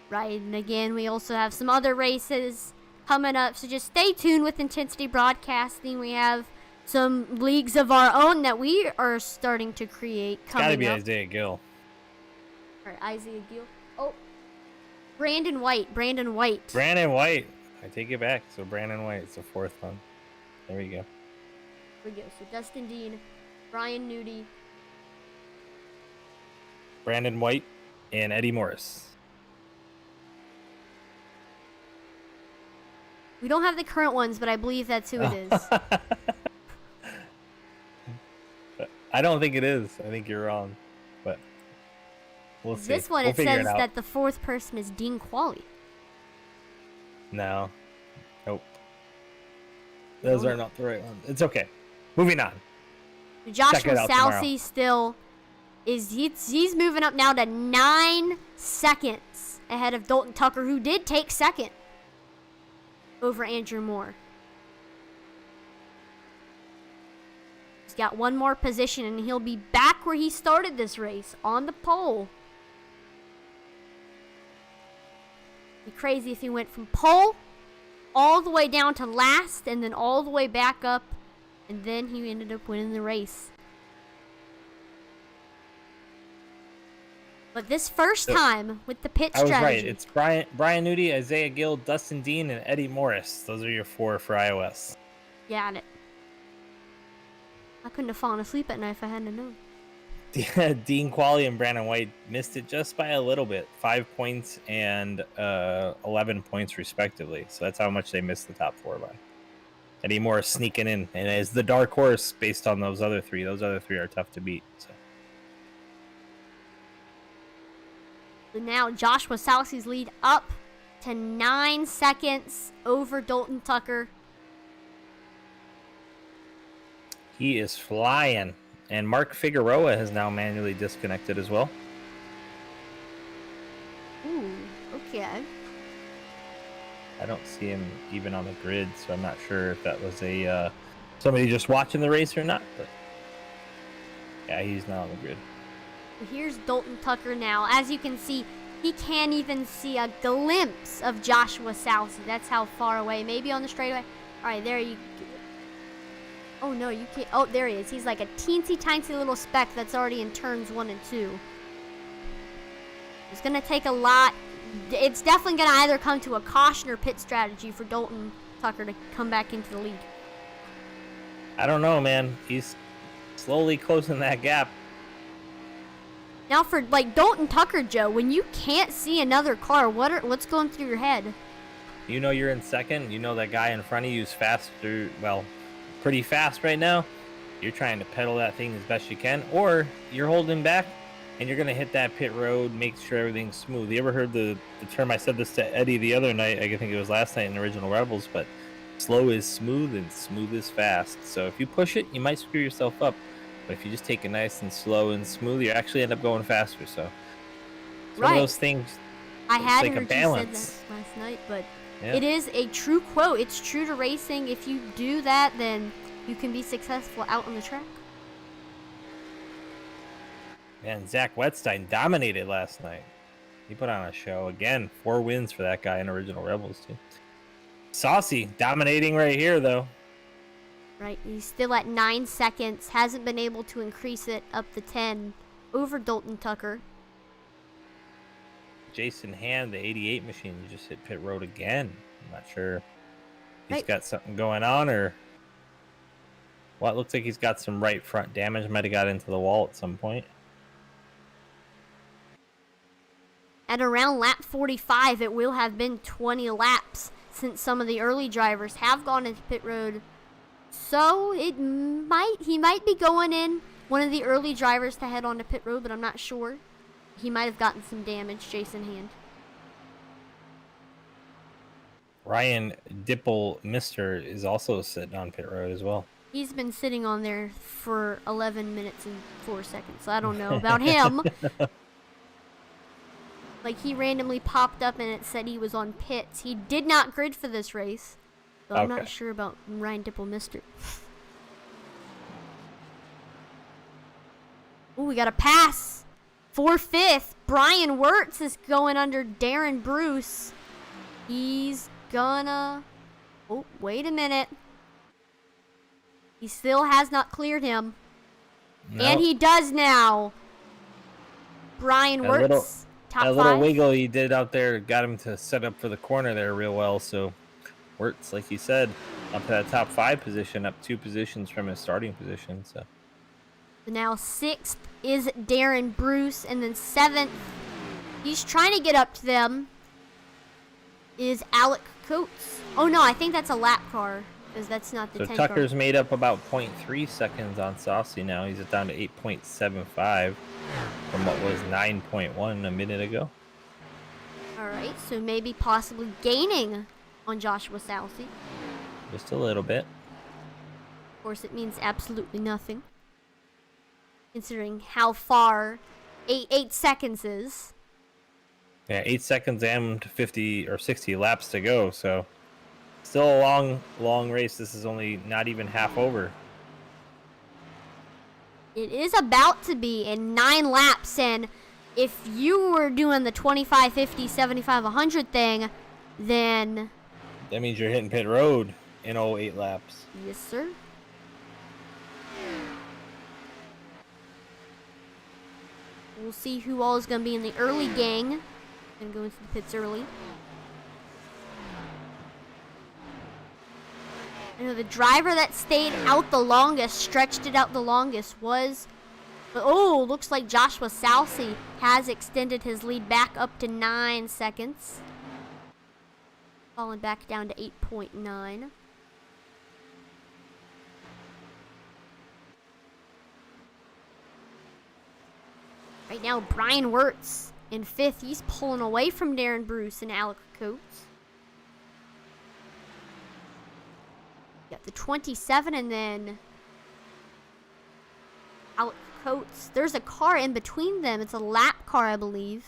B: Right, and again, we also have some other races coming up, so just stay tuned with Intensity Broadcasting. We have some leagues of our own that we are starting to create coming up.
A: It's gotta be Isaiah Gill.
B: Or Isaiah Gill. Oh, Brandon White.
A: I take it back. So Brandon White's the 4th one. There we go.
B: Here we go. So Dustin Dean, Brian Nudie,
A: Brandon White, and Eddie Morris.
B: We don't have the current ones, but I believe that's who it is.
A: I don't think it is. I think you're wrong, but we'll see.
B: This one,
A: we'll
B: it says
A: it out.
B: that the 4th person is Dean Qualley.
A: No. Nope. Those are not the right ones. It's okay. Moving on.
B: Joshua Salcy still is he's moving up now to 9 seconds ahead of Dalton Tucker, who did take 2nd over Andrew Moore. He's got one more position, and he'll be back where he started this race, on the pole. It'd be crazy if he went from pole all the way down to last, and then all the way back up, and then he ended up winning the race. But this first time with the pit strategy.
A: I was right. It's Brian Nudie, Isaiah Gill, Dustin Dean, and Eddie Morris. Those are your 4 for iOS.
B: Got it. I couldn't have fallen asleep at night if I hadn't known.
A: Dean Qualley and Brandon White missed it just by a little bit. 5 points and 11 points respectively. So that's how much they missed the top 4 by. Eddie Morris sneaking in and is the dark horse based on those other 3. Those other 3 are tough to beat.
B: So now Joshua Salcy's lead up to 9 seconds over Dalton Tucker.
A: He is flying. And Mark Figueroa has now manually disconnected as well.
B: Ooh, okay.
A: I don't see him even on the grid, so I'm not sure if that was a somebody just watching the race or not. But yeah, he's not on the grid.
B: Here's Dalton Tucker now. As you can see, he can't even see a glimpse of Joshua Salcy. That's how far away. Maybe on the straightaway. All right, there you go. Oh, no, you can't. Oh, there he is. He's like a teensy-tiny little speck that's already in turns 1 and 2. It's going to take a lot. It's definitely going to either come to a caution or pit strategy for Dalton Tucker to come back into the lead.
A: I don't know, man. He's slowly closing that gap.
B: Now for like Dalton Tucker, Joe, when you can't see another car, what's going through your head?
A: You know you're in second. You know that guy in front of you is faster. Well, pretty fast right now. You're trying to pedal that thing as best you can, or you're holding back and you're gonna hit that pit road, make sure everything's smooth. You ever heard the term? I said this to Eddie the other night. I think it was last night in Original Rebels, but slow is smooth and smooth is fast. So if you push it, you might screw yourself up. But if you just take it nice and slow and smooth, you actually end up going faster. So it's one of those things.
B: I had
A: like
B: heard
A: a balance.
B: You said that last night, but
A: yeah.
B: It is a true quote. It's true to racing. If you do that, then you can be successful out on the track.
A: Man, Zach Wetstein dominated last night. He put on a show. Again, 4 wins for that guy in Original Rebels, too. Saucy dominating right here, though.
B: Right, he's still at 9 seconds. Hasn't been able to increase it up to 10 over Dalton Tucker.
A: Jason Hand, the 88 machine, just hit pit road again. I'm not sure if he's got something going on or what. Looks like he's got some right front damage. Might have got into the wall at some point.
B: At around lap 45, it will have been 20 laps since some of the early drivers have gone into pit road. So he might be going in, one of the early drivers to head on to pit road, but I'm not sure. He might have gotten some damage, Jason Hand.
A: Ryan Dipple Mister is also sitting on pit road as well.
B: He's been sitting on there for 11 minutes and 4 seconds, so I don't know about him. Like, he randomly popped up and it said he was on pits. He did not grid for this race, so I'm not sure about Ryan Dipple Mister. Ooh, we got a pass. For 5th, Brian Wirtz is going under Darren Bruce. He's gonna... Oh, wait a minute. He still has not cleared him. Nope. And he does now. Brian Wirtz, top 5.
A: That little wiggle he did out there got him to set up for the corner there real well. So Wirtz, like you said, up to that top 5 position, up 2 positions from his starting position. So
B: now 6th is Darren Bruce, and then 7th, he's trying to get up to them, is Alec Coates. Oh no, I think that's a lap car, because that's not the 10 car.
A: So Tucker's made up about 0.3 seconds on Saucy now. He's down to 8.75 from what was 9.1 a minute ago.
B: Alright, so maybe possibly gaining on Joshua Salcy.
A: Just a little bit.
B: Of course, it means absolutely nothing, considering how far 8 seconds is.
A: Yeah, 8 seconds and 50 or 60 laps to go, so still a long race. This is only not even half over.
B: It is about to be in 9 laps, and if you were doing the 25, 50, 75, 100 thing, then
A: that means you're hitting pit road in 8 laps.
B: Yes, sir. We'll see who all is going to be in the early gang and go into the pits early. I know the driver that stayed out the longest, stretched it out the longest, was... Oh, looks like Joshua Salcy has extended his lead back up to 9 seconds. Falling back down to 8.9. Right now, Brian Wirtz in 5th. He's pulling away from Darren Bruce and Alec Coates. Got the 27, and then Alex Coates. There's a car in between them. It's a lap car, I believe.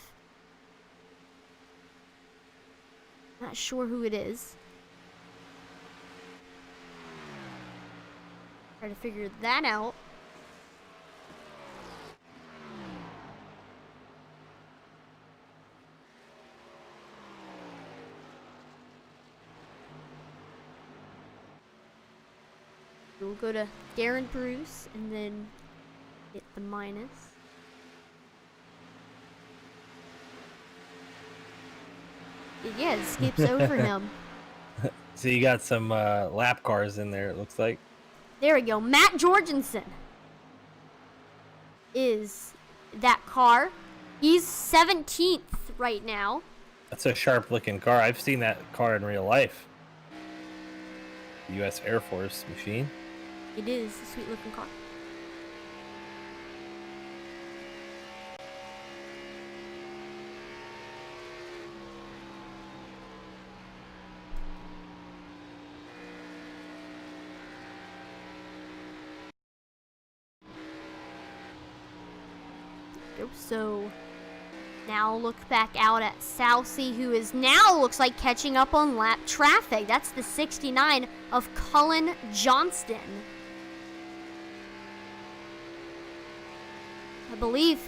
B: Not sure who it is. Try to figure that out. We'll go to Darren Bruce and then hit the minus. Yeah, it skips over him.
A: So you got some lap cars in there, it looks like.
B: There we go. Matt Jorgensen is that car. He's 17th right now.
A: That's a sharp looking car. I've seen that car in real life. U.S. Air Force machine.
B: It is a sweet looking car. So now look back out at Southsea, who is now looks like catching up on lap traffic. That's the 69 of Cullen Johnston. I believe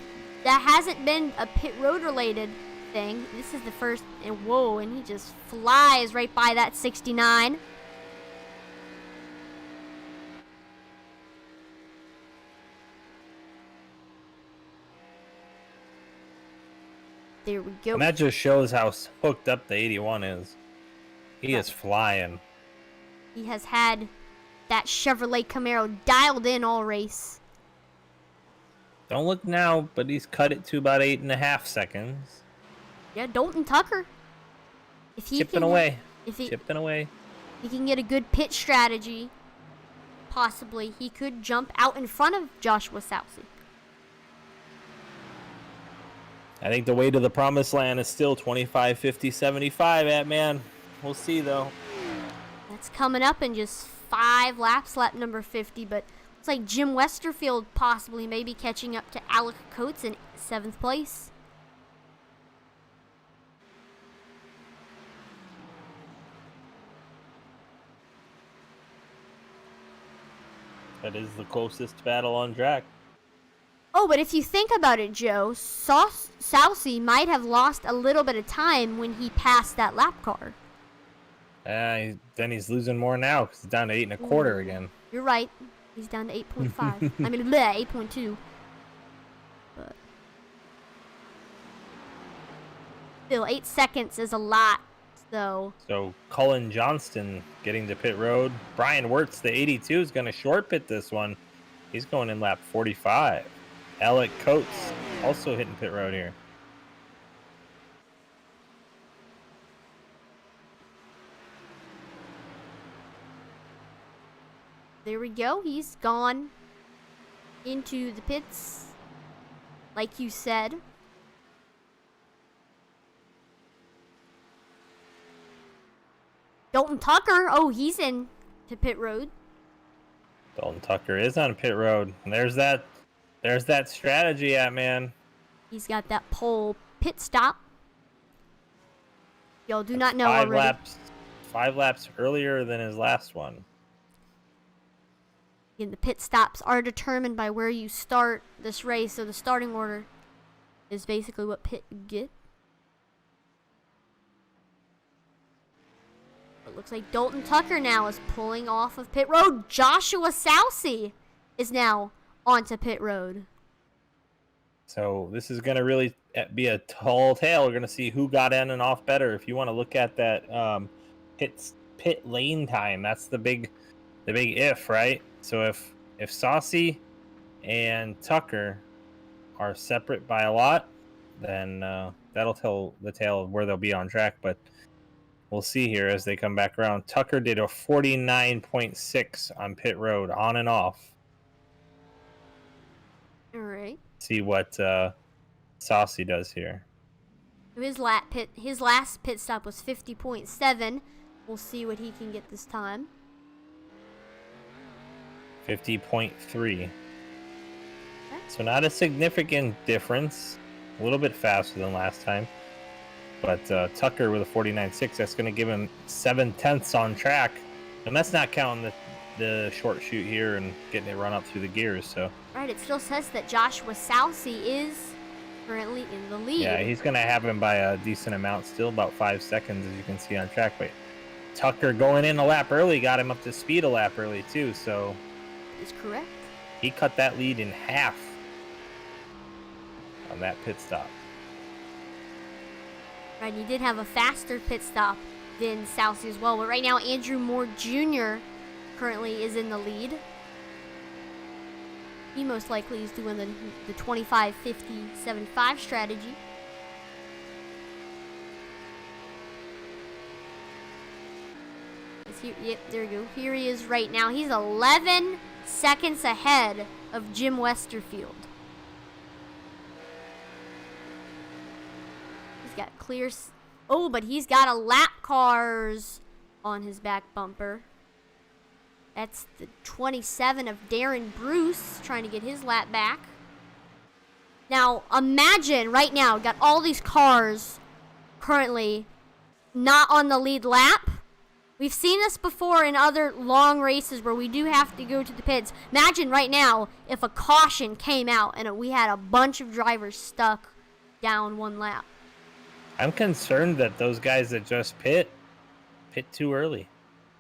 B: that hasn't been a pit road related thing. This is the first, and whoa, and he just flies right by that 69. There we go.
A: And that just shows how hooked up the 81 is. He is flying.
B: He has had that Chevrolet Camaro dialed in all race.
A: Don't look now, but he's cut it to about 8.5 seconds.
B: Yeah, Dalton Tucker. If he
A: Chipping
B: can,
A: away.
B: If he,
A: Chipping away.
B: he can get a good pit strategy, possibly he could jump out in front of Joshua Southsea.
A: I think the way to the promised land is still 25, 50, 75 at man. We'll see though.
B: That's coming up in just 5 laps, lap number 50, but looks like Jim Westerfield possibly maybe catching up to Alec Coates in 7th place.
A: That is the closest battle on track.
B: Oh, but if you think about it, Joe, Southsea might have lost a little bit of time when he passed that lap car.
A: Then he's losing more now because he's down to 8.25 again.
B: You're right. He's down to 8.5. I mean, bleh, 8.2. But still, 8 seconds is a lot, though.
A: So Cullen Johnston getting to pit road. Brian Wirtz, the 82, is going to short pit this one. He's going in lap 45. Alec Coates also hitting pit road here.
B: There we go. He's gone into the pits, like you said. Dalton Tucker. Oh, he's in to pit road.
A: Dalton Tucker is on pit road. And there's that strategy at man.
B: He's got that pole pit stop. Y'all do not know already.
A: 5 laps earlier than his last one.
B: And the pit stops are determined by where you start this race, so the starting order is basically what pit you get. It looks like Dalton Tucker now is pulling off of pit road. Joshua Southsea is now onto pit road.
A: So this is going to really be a tall tale. We're going to see who got in and off better. If you want to look at that pit lane time, that's the big if, right? So if Saucy and Tucker are separate by a lot, then that'll tell the tale of where they'll be on track. But we'll see here as they come back around. Tucker did a 49.6 on pit road, on and off.
B: All right.
A: See what Saucy does here.
B: His last pit stop was 50.7. We'll see what he can get this time.
A: 50.3. So not a significant difference. A little bit faster than last time. But Tucker with a 49.6, that's going to give him 7/10 on track. And that's not counting the short shoot here and getting it run up through the gears. So
B: Right, it still says that Joshua Salcy is currently in the lead.
A: yeah, he's going to have him by a decent amount still, about 5 seconds, as you can see on track. But Tucker going in a lap early got him up to speed a lap early, too. So
B: Is correct.
A: he cut that lead in half on that pit stop.
B: Right, he did have a faster pit stop than Salcy as well. But right now, Andrew Moore Jr. currently is in the lead. He most likely is doing the 25, 50, 75 strategy. Yep, there you go. Here he is right now. He's 11 seconds ahead of Jim Westerfield. He's got clear... Oh, but he's got a lap cars on his back bumper. That's the 27 of Darren Bruce trying to get his lap back. Now, imagine right now, got all these cars currently not on the lead lap. We've seen this before in other long races where we do have to go to the pits. Imagine right now if a caution came out and we had a bunch of drivers stuck down one lap.
A: I'm concerned that those guys that just pit too early.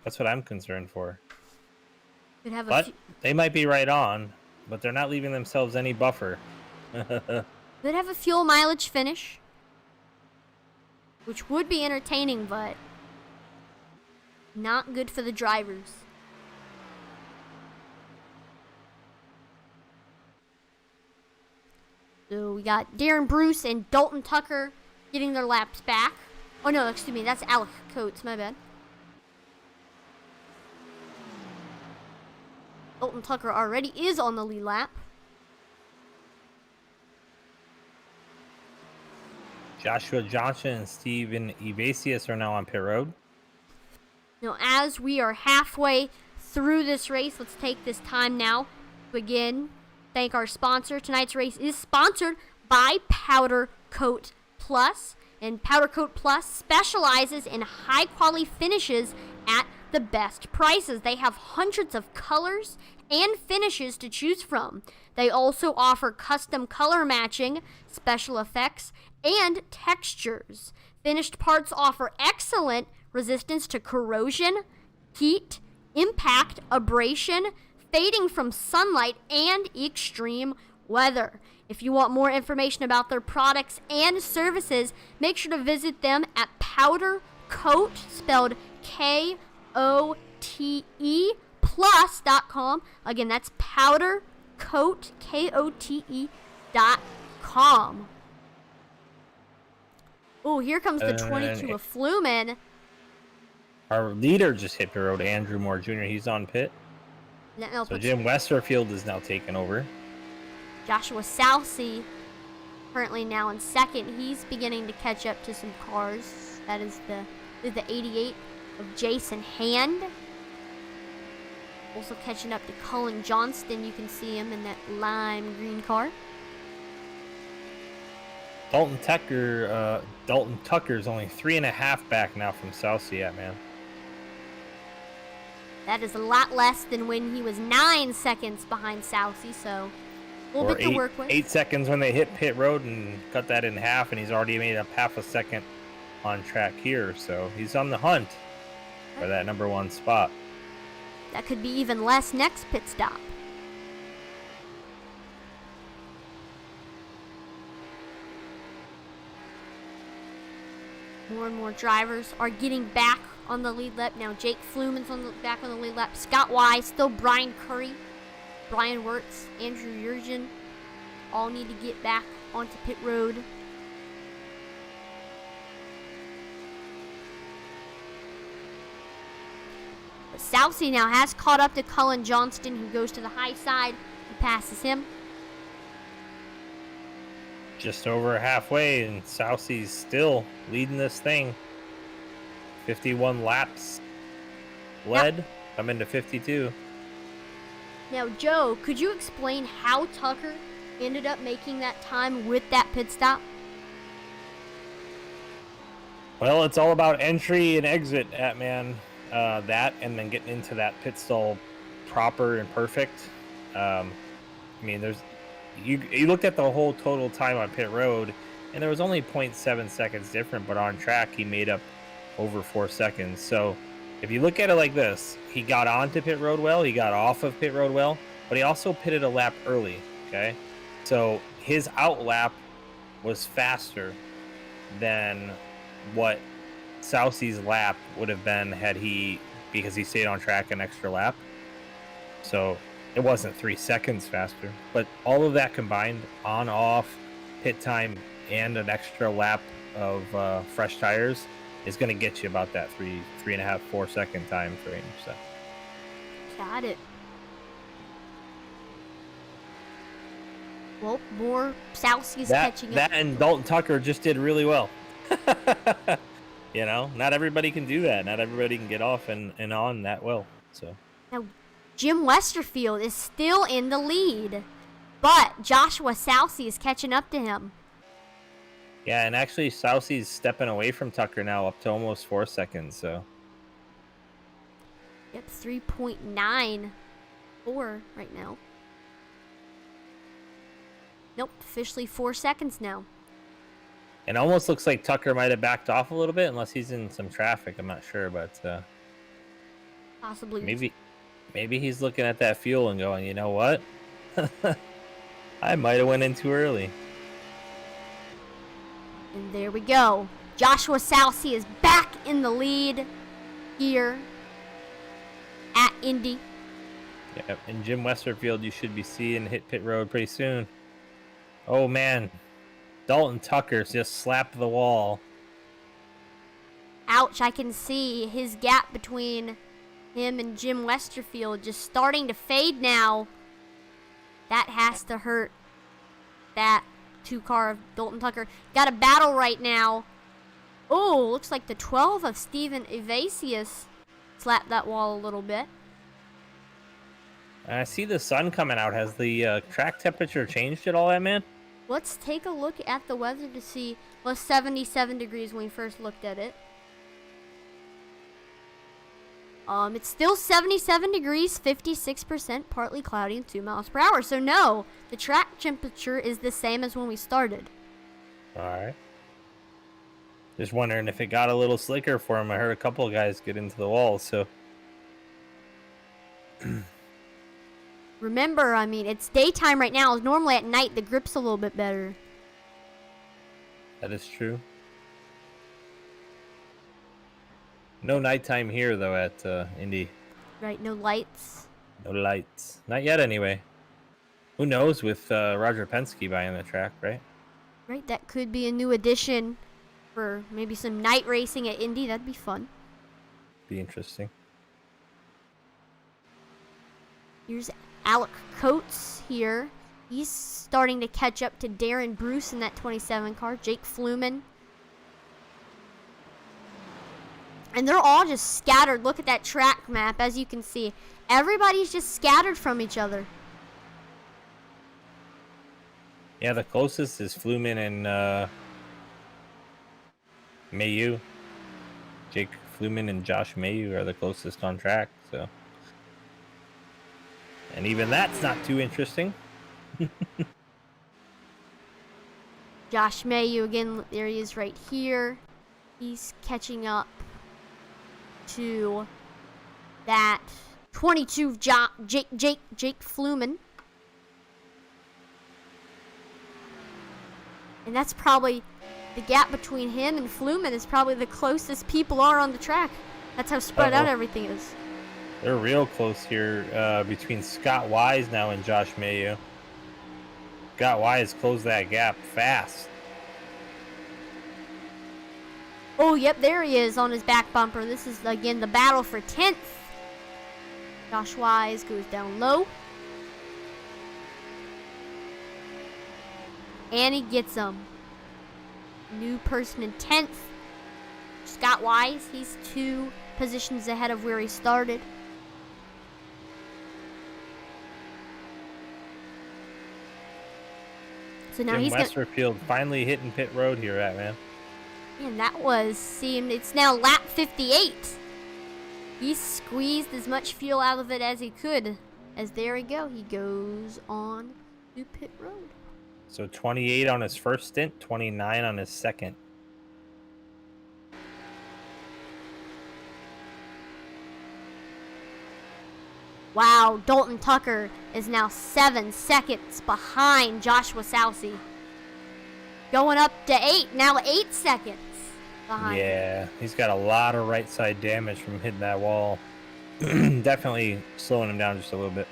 A: That's what I'm concerned for.
B: Could have
A: But they might be right on, but they're not leaving themselves any buffer.
B: Could have a fuel mileage finish, which would be entertaining, but not good for the drivers. So we got Darren Bruce and Dalton Tucker getting their laps back. Oh no, excuse me, that's Alec Coates, my bad. Dalton Tucker already is on the lead lap.
A: Joshua Johnson and Steven Evasius are now on pit road.
B: Now, as we are halfway through this race, let's take this time now to again thank our sponsor. Tonight's race is sponsored by Powder Coat Plus, and Powder Coat Plus specializes in high-quality finishes at the best prices. They have hundreds of colors and finishes to choose from. They also offer custom color matching, special effects, and textures. Finished parts offer excellent resistance to corrosion, heat, impact, abrasion, fading from sunlight, and extreme weather. If you want more information about their products and services, make sure to visit them at Powder Coat, spelled Kote, plus.com. Again, that's Powder Coat, Kote.com. Oh, here comes the 22 of Flumen.
A: Our leader just hit the road, Andrew Moore Jr. He's on pit. So Jim Westerfield is now taking over.
B: Joshua Salcy currently now in second. He's beginning to catch up to some cars. That is the 88 of Jason Hand. Also catching up to Cullen Johnston. You can see him in that lime green car.
A: Dalton Tucker's only 3.5 back now from Salciat, man.
B: That is a lot less than when he was 9 seconds behind Salcy, so a little bit to work with.
A: 8 seconds when they hit pit road and cut that in half, and he's already made up half a second on track here, so he's on the hunt for that number 1 spot.
B: That could be even less next pit stop. More and more drivers are getting back on the lead lap. Now Jake Fluman's back on the lead lap. Scott Wise, still Brian Curry, Brian Wirtz, Andrew Jurgen, all need to get back onto pit road. But Salcy now has caught up to Cullen Johnston, who goes to the high side. He passes him.
A: Just over halfway, and Salcy's still leading this thing. 51 laps led. I'm into 52.
B: Now, Joe, could you explain how Tucker ended up making that time with that pit stop?
A: Well, it's all about entry and exit at that, and then getting into that pit stall proper and perfect. I mean, you looked at the whole total time on pit road, and there was only 0.7 seconds different, but on track he made up over 4 seconds. So if you look at it like this, he got onto pit road well, he got off of pit road well, but he also pitted a lap early. Okay, so his out lap was faster than what Southie's lap would have been because he stayed on track an extra lap. So it wasn't 3 seconds faster, but all of that combined, on, off, pit time, and an extra lap of fresh tires is going to get you about that 3.5, 4 second time frame. So
B: Got it. Well, more Southie's catching up.
A: That and Dalton Tucker just did really well. You know, not everybody can do that. Not everybody can get off and on that well. So
B: Now, Jim Westerfield is still in the lead, but Joshua Southie is catching up to him.
A: yeah, and actually Southie's stepping away from Tucker now up to almost 4 seconds. So
B: Yep, 3.94 right now. Nope, officially 4 seconds now.
A: it almost looks like Tucker might have backed off a little bit, unless he's in some traffic. I'm not sure, but
B: Possibly.
A: maybe he's looking at that fuel and going, you know what? I might have went in too early.
B: And there we go. Joshua Southie is back in the lead here at Indy.
A: Yep, and Jim Westerfield you should be seeing hit pit road pretty soon. Oh man, Dalton Tucker just slapped the wall.
B: Ouch, I can see his gap between him and Jim Westerfield just starting to fade now. That has to hurt that two-car of Dalton Tucker. Got a battle right now. Oh, looks like the 12 of Steven Evasius slapped that wall a little bit.
A: I see the sun coming out. Has the track temperature changed at all, that man?
B: Let's take a look at the weather to see. It was 77 degrees when we first looked at it. It's still 77 degrees, 56%, partly cloudy, and 2 miles per hour. So no, the track temperature is the same as when we started.
A: All right. Just wondering if it got a little slicker for him. I heard a couple of guys get into the wall, so.
B: Remember, I mean, it's daytime right now. Normally at night, the grip's a little bit better.
A: That is true. No nighttime here, though, at Indy.
B: Right, no lights.
A: No lights. Not yet, anyway. Who knows with Roger Penske buying the track, right?
B: Right, that could be a new addition for maybe some night racing at Indy. That'd be fun.
A: Be interesting.
B: Here's Alec Coates here. He's starting to catch up to Darren Bruce in that 27 car. Jake Fluman. And they're all just scattered. Look at that track map, as you can see. Everybody's just scattered from each other.
A: Yeah, the closest is Fluman and Mayu. Jake Fluman and Josh Mayu are the closest on track, so. And even that's not too interesting.
B: Josh Mayu, again, there he is right here. He's catching up to that 22 Jake Fluman. And that's probably the gap between him and Fluman is probably the closest people are on the track. That's how spread out everything is.
A: They're real close here between Scott Wise now and Josh Mayu. Scott Wise closed that gap fast.
B: Oh, yep, there he is on his back bumper. This is, again, the battle for 10th. Josh Wise goes down low. And he gets him. New person in 10th. Scott Wise, he's 2 positions ahead of where he started. So now
A: Jim
B: he's going to...
A: Westerfield finally hitting pit road here at, man.
B: And that was, it's now lap 58. He squeezed as much fuel out of it as he could. As there we go, he goes on to pit road.
A: So 28 on his first stint, 29 on his second.
B: Wow, Dalton Tucker is now 7 seconds behind Joshua Salsi. Going up to 8, now 8 seconds behind.
A: Yeah, he's got a lot of right side damage from hitting that wall. Definitely slowing him down just a little bit.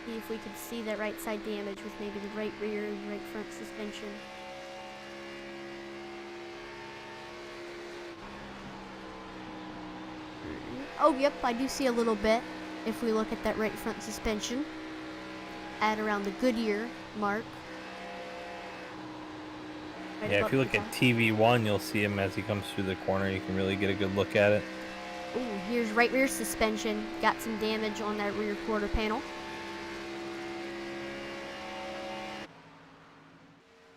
B: See if we could see that right side damage with maybe the right rear and right front suspension. Oh, yep, I do see a little bit if we look at that right front suspension at around the Goodyear mark. Right
A: Yeah,
B: above
A: if you look
B: the
A: at
B: top.
A: TV1, you'll see him as he comes through the corner. You can really get a good look at it.
B: Ooh, here's right rear suspension. Got some damage on that rear quarter panel.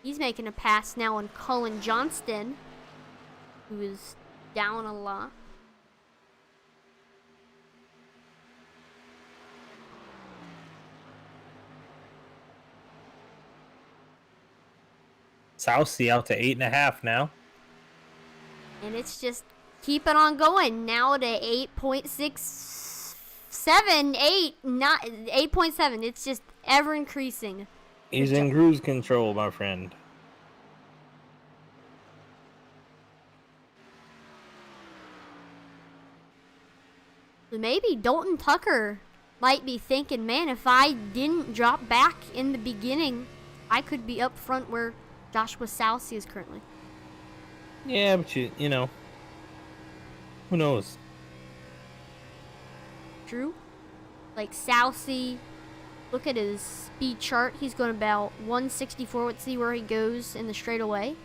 B: He's making a pass now on Cullen Johnston, who is down a lot.
A: Southsea out to 8.5 now.
B: And it's just keeping on going. Now to 8.678, not 8.7. It's just ever increasing.
A: He's in cruise control, my friend.
B: So maybe Dalton Tucker might be thinking, man, if I didn't drop back in the beginning, I could be up front where Joshua Salsi is currently.
A: Yeah, but you know, who knows?
B: True. Like Salsi, look at his speed chart. He's going about 164. Let's see where he goes in the straightaway.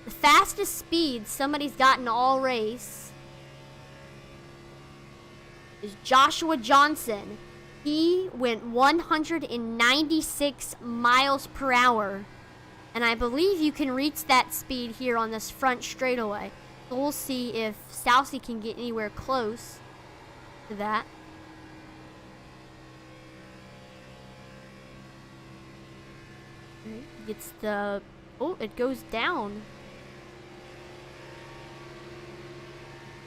B: The fastest speed somebody's gotten all race is Joshua Johnson. He went 196 miles per hour. And I believe you can reach that speed here on this front straightaway. So we'll see if Salsi can get anywhere close to that. Gets the... Oh, it goes down.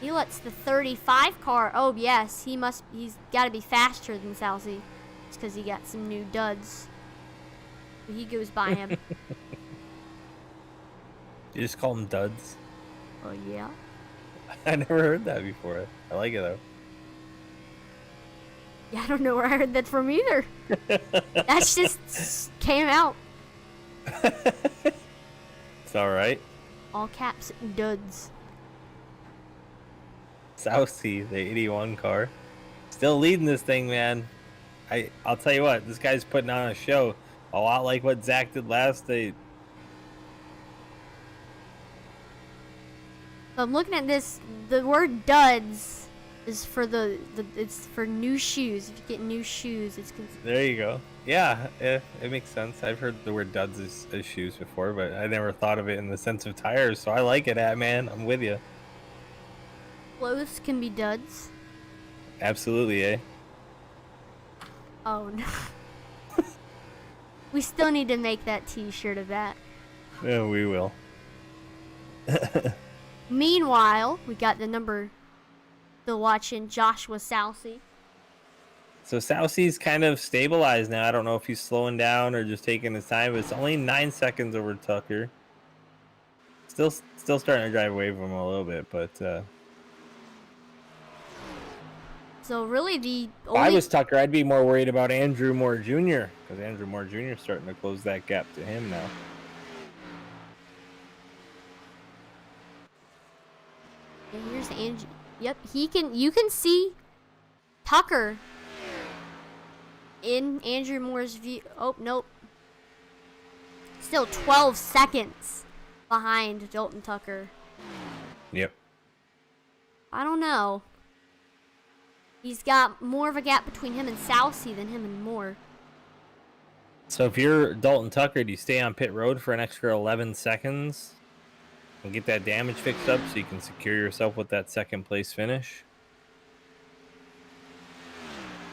B: He lets the 35 car... Oh, yes, he's got to be faster than Salsi. It's because he got some new duds. He goes by him.
A: You just call them duds?
B: Oh, yeah.
A: I never heard that before. I like it, though.
B: Yeah, I don't know where I heard that from either. That's just came out.
A: It's alright.
B: All caps, duds.
A: Southsea, the 81 car. Still leading this thing, man. I'll tell you what, this guy's putting on a show. A lot like what Zach did last day.
B: I'm looking at this. The word duds is for it's for new shoes. If you get new shoes, it's
A: There you go. Yeah, it makes sense. I've heard the word duds as shoes before, but I never thought of it in the sense of tires, so I like it, man. I'm with you.
B: clothes can be duds.
A: Absolutely, eh?
B: Oh no. We still need to make that t-shirt of that.
A: Yeah, we will.
B: Meanwhile, we got the number still watching Joshua Salsi.
A: So Southsea's kind of stabilized now. I don't know if he's slowing down or just taking his time, but it's only 9 seconds over Tucker. Still starting to drive away from him a little bit, but
B: So really the
A: if
B: only...
A: I was Tucker, I'd be more worried about Andrew Moore Jr. because Andrew Moore Jr. is starting to close that gap to him now.
B: And here's Andrew. Yep, you can see Tucker in Andrew Moore's view. Oh, nope. Still 12 seconds behind Dalton Tucker.
A: Yep.
B: I don't know. He's got more of a gap between him and Salsi than him and Moore.
A: So if you're Dalton Tucker, do you stay on pit road for an extra 11 seconds and get that damage fixed up so you can secure yourself with that second place finish?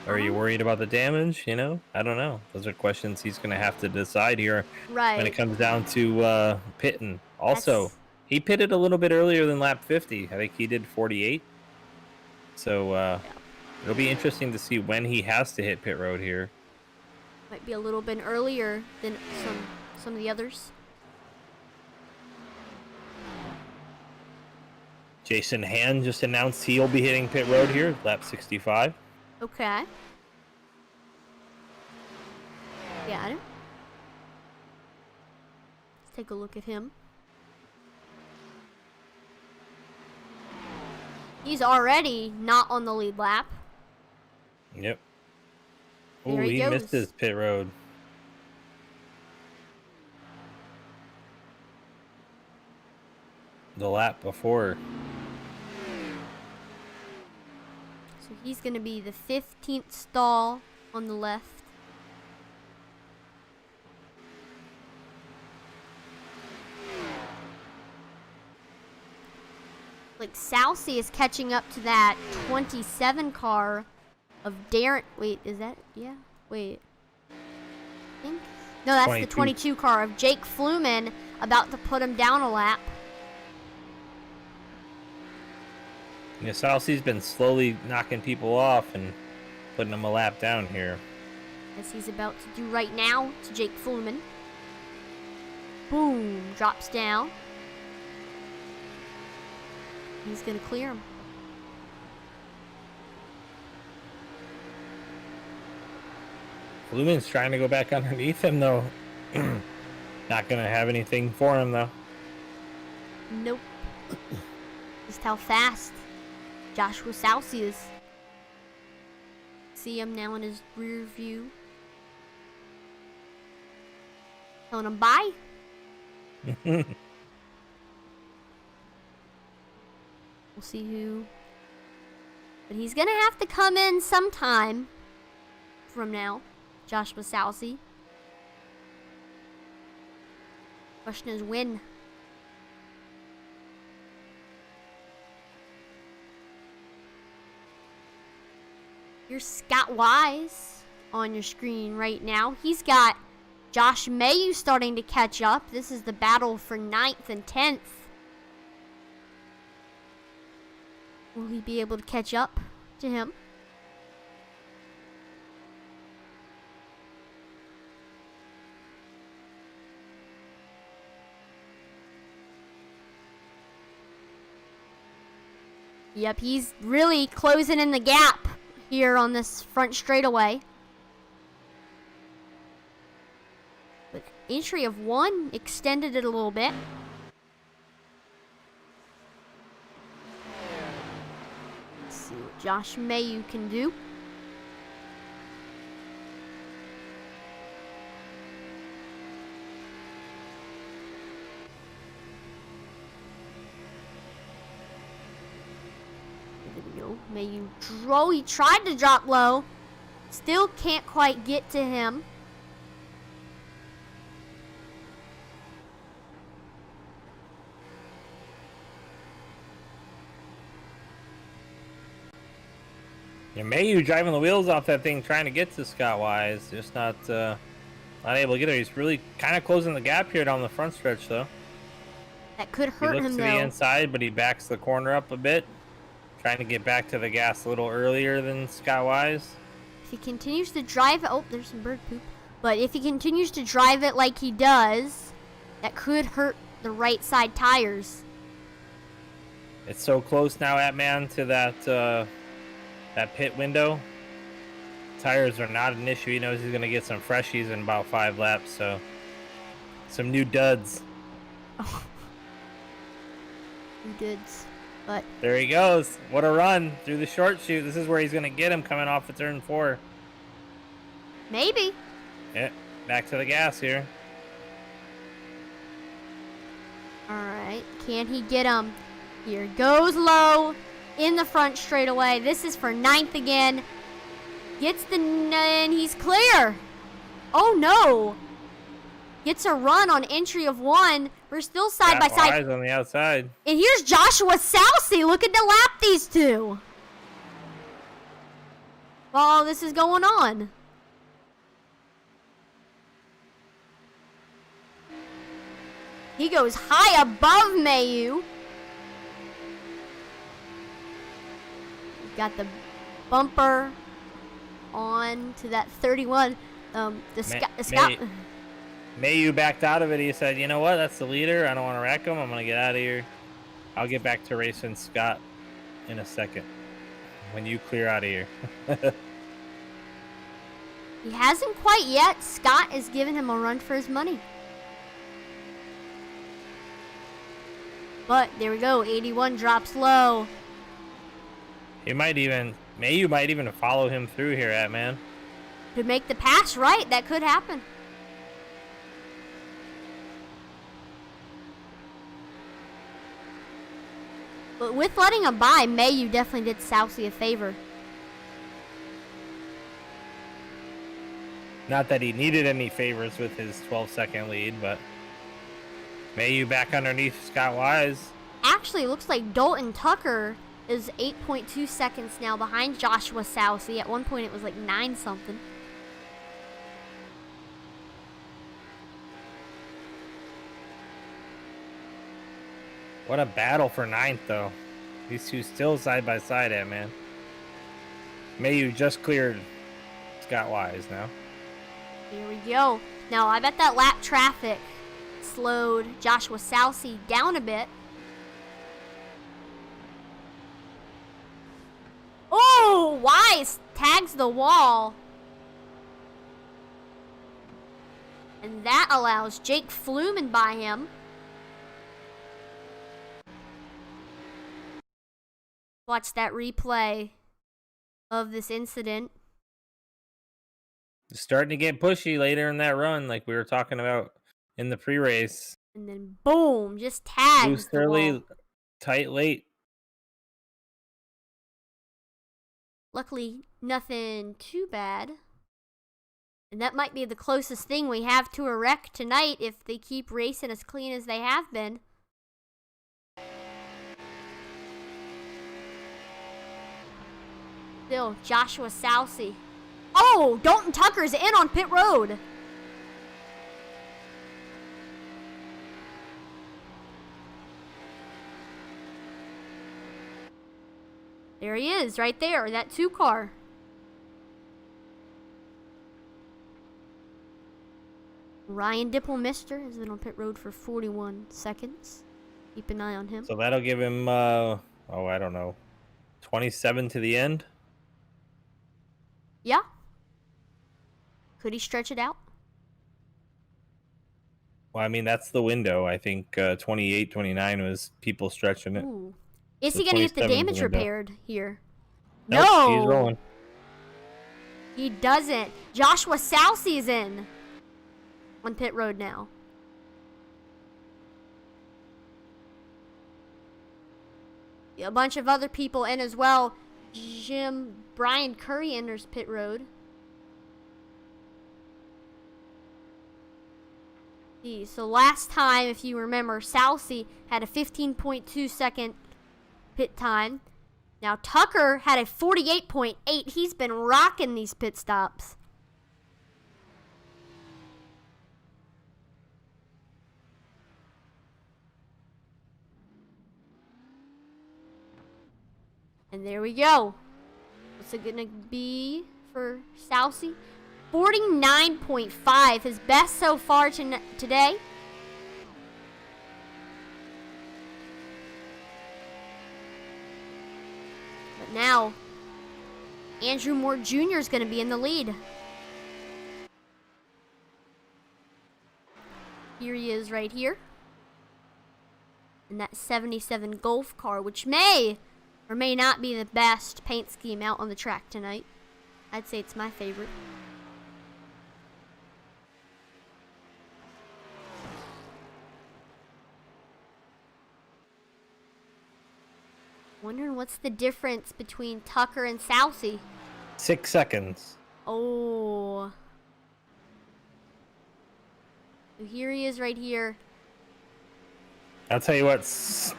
A: Or are you worried about the damage? You know, I don't know. Those are questions he's going to have to decide here when it comes down to pitting. Also, he pitted a little bit earlier than lap 50. I think he did 48. So it'll be interesting to see when he has to hit pit road here.
B: Might be a little bit earlier than some of the others.
A: Jason Hand just announced he'll be hitting pit road here, lap 65.
B: Okay. Got him. Let's take a look at him. He's already not on the lead lap.
A: Yep. Oh,
B: There he
A: he missed his pit road. The lap before.
B: So he's going to be the 15th stall on the left. Like Southsea is catching up to that 27 car of Darren. Wait, is that? Yeah. Wait. I think. No, that's 22. The 22 car of Jake Fluman, about to put him down a lap.
A: Yeah, Southsea's been slowly knocking people off and putting them a lap down here.
B: As he's about to do right now to Jake Fluman. Boom. Drops down. He's going to clear him.
A: Fluman's trying to go back underneath him, though. Not going to have anything for him, though.
B: Nope. Just how fast Joshua Southsea is. See him now in his rear view. Telling him bye. We'll see who. But he's going to have to come in sometime from now. Joshua Southsea. Question is when. Here's Scott Wise on your screen right now. He's got Josh Mayu starting to catch up. This is the battle for 9th and 10th. Will he be able to catch up to him? Yep, he's really closing in the gap here on this front straightaway. But entry of 1 extended it a little bit. Let's see what Josh Mayu can do. Mayu he tried to drop low. Still can't quite get to him.
A: Yeah, Mayu driving the wheels off that thing, trying to get to Scott Wise. Just not able to get there. He's really kind of closing the gap here down the front stretch, though.
B: That could hurt him, though. He looks
A: to the inside, but he backs the corner up a bit. Trying to get back to the gas a little earlier than Scott Wise.
B: If he continues to drive... Oh, there's some bird poop. But if he continues to drive it like he does, that could hurt the right side tires.
A: It's so close now, Atman, to that that pit window. Tires are not an issue. He knows he's going to get some freshies in about 5 laps, so some new duds.
B: Oh. New duds. But
A: there he goes. What a run through the short chute. This is where he's going to get him coming off of turn 4.
B: Maybe.
A: Yeah, back to the gas here.
B: All right. Can he get him? Here goes low in the front straightaway. This is for 9th again. Gets the and he's clear. Oh no! Gets a run on entry of 1. We're still side by side.
A: Wise on the outside.
B: And here's Joshua Salcy looking to lap these two. While this is going on. He goes high above Mayu. Got the bumper on to that 31. Scout.
A: Mayu backed out of it. He said, you know what? That's the leader. I don't want to wreck him. I'm going to get out of here. I'll get back to racing Scott in a second when you clear out of here.
B: He hasn't quite yet. Scott is giving him a run for his money. But there we go. 81 drops low.
A: Mayu might even follow him through here, man.
B: Could make the pass right. That could happen. But with letting him by, Mayu definitely did Salcy a favor.
A: Not that he needed any favors with his 12-second lead, but Mayu back underneath Scott Wise.
B: Actually, it looks like Dalton Tucker is 8.2 seconds now behind Joshua Salcy. At one point, it was like 9 something.
A: What a battle for 9th, though. These two still side by side, man. Mayu just cleared Scott Wise now.
B: Here we go. Now, I bet that lap traffic slowed Joshua Salcy down a bit. Oh, Wise tags the wall. And that allows Jake Flumen by him. Watch that replay of this incident.
A: It's starting to get pushy later in that run, like we were talking about in the pre-race.
B: And then boom, just tags
A: Loose
B: the
A: early,
B: wall.
A: tight late.
B: Luckily, nothing too bad. And that might be the closest thing we have to a wreck tonight if they keep racing as clean as they have been. Still, Joshua Salcy. Oh, Dalton Tucker's in on pit road. There he is, right there, that 2 car. Ryan Dipplemister has been on pit road for 41 seconds. Keep an eye on him.
A: So that'll give him, I don't know, 27 to the end?
B: Yeah. Could he stretch it out?
A: Well, I mean, that's the window. I think 28, 29 was people stretching it.
B: Ooh. Is
A: So
B: he going to get the
A: 27 's
B: damage
A: the window.
B: repaired here?
A: Nope,
B: No!
A: he's rolling.
B: He doesn't. Joshua Salcy's in on pit road now. A bunch of other people in as well. Brian Curry enters pit road. So last time, if you remember, Salcy had a 15.2 second pit time. Now Tucker had a 48.8. He's been rocking these pit stops. And there we go. What's it gonna be for Salcy? 49.5, his best so far today. But now, Andrew Moore Jr. is going to be in the lead. Here he is right here. In that 77 Golf car, which may or may not be the best paint scheme out on the track tonight. I'd say it's my favorite. Wondering what's the difference between Tucker and Salcy.
A: 6 seconds.
B: Oh. So here he is right here.
A: I'll tell you what,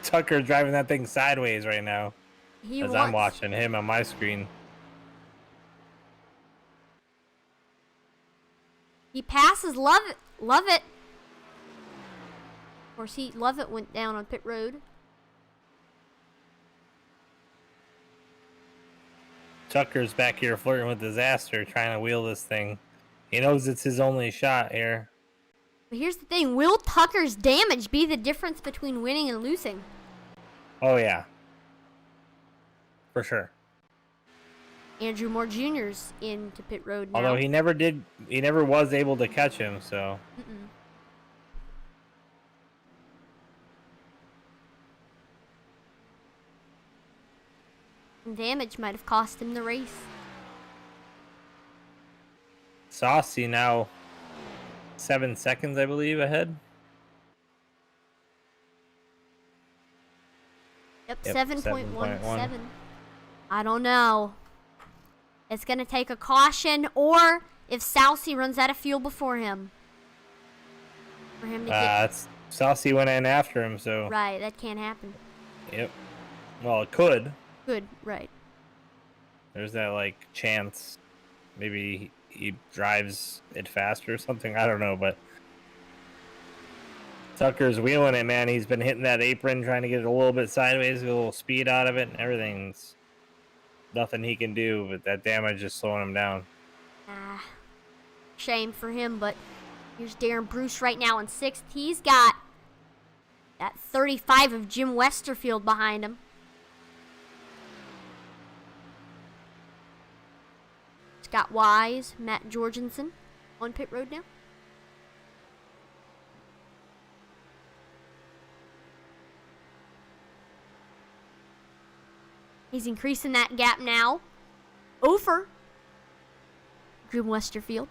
A: Tucker driving that thing sideways right now. I'm watching him on my screen.
B: He passes Lovett. Lovett. Of course, Lovett went down on pit road.
A: Tucker's back here flirting with disaster, trying to wheel this thing. He knows it's his only shot here.
B: But here's the thing. Will Tucker's damage be the difference between winning and losing?
A: Oh, yeah. For sure.
B: Andrew Moore Jr.'s into pit road now.
A: Although he never was able to catch him, so.
B: Damage might have cost him the race.
A: Saucy now 7 seconds, I believe, ahead.
B: Yep, 7.17. I don't know. It's going to take a caution, or if Saucy runs out of fuel before him. For him to get...
A: Saucy went in after him, so...
B: Right, that can't happen.
A: Yep. Well, it could.
B: Good, right.
A: There's that, like, chance. Maybe he drives it faster or something. I don't know, but... Tucker's wheeling it, man. He's been hitting that apron, trying to get it a little bit sideways, get a little speed out of it, and everything's... Nothing he can do, but that damage is slowing him down.
B: Shame for him, but here's Darren Bruce right now in 6th. He's got that 35 of Jim Westerfield behind him. Scott Wise, Matt Jorgensen on pit road now. He's increasing that gap now over Jim Westerfield.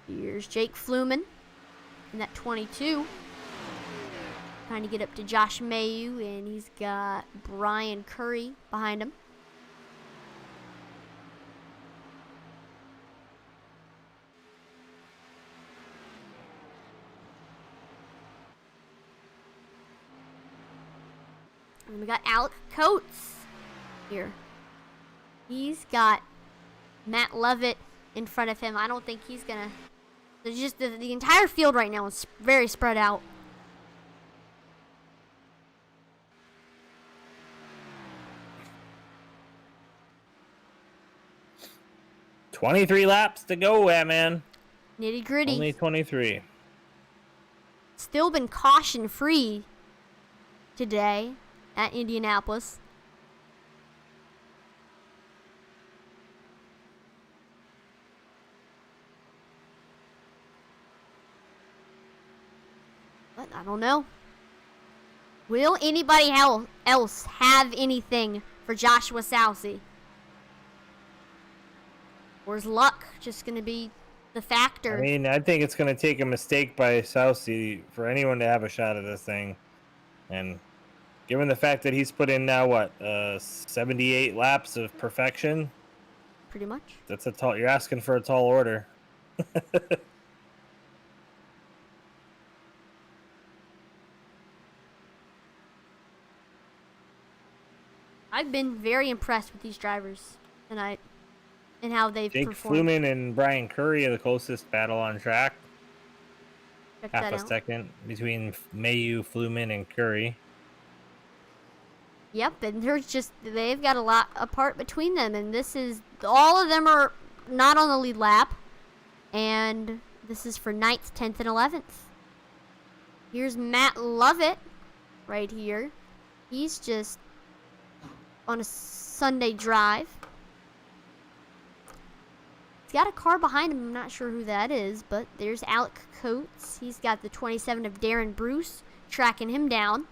B: Here's Jake Fluman in that 22. Trying to get up to Josh Mayu, and he's got Brian Curry behind him. And we got Alec Coates here. He's got Matt Lovett in front of him. I don't think he's gonna... There's just the entire field right now is very spread out.
A: $23 laps to go, man.
B: Nitty gritty.
A: Only 23.
B: Still been caution free today at Indianapolis. But I don't know. Will anybody else have anything for Joshua Saucy? Or is luck just going to be the factor?
A: I mean, I think it's going to take a mistake by Saucy for anyone to have a shot at this thing. And given the fact that he's put in now, 78 laps of perfection?
B: Pretty much.
A: That's you're asking for a tall order.
B: I've been very impressed with these drivers tonight and how they've performed.
A: Jake Fluman and Brian Curry are the closest battle on track.
B: Check
A: Half
B: that
A: a
B: out.
A: second between Mayu, Fluman, and Curry.
B: Yep, and they've got a lot apart between them, and all of them are not on the lead lap, and this is for 9th, 10th, and 11th. Here's Matt Lovett right here. He's just on a Sunday drive. He's got a car behind him. I'm not sure who that is, but there's Alec Coates. He's got the 27 of Darren Bruce tracking him down.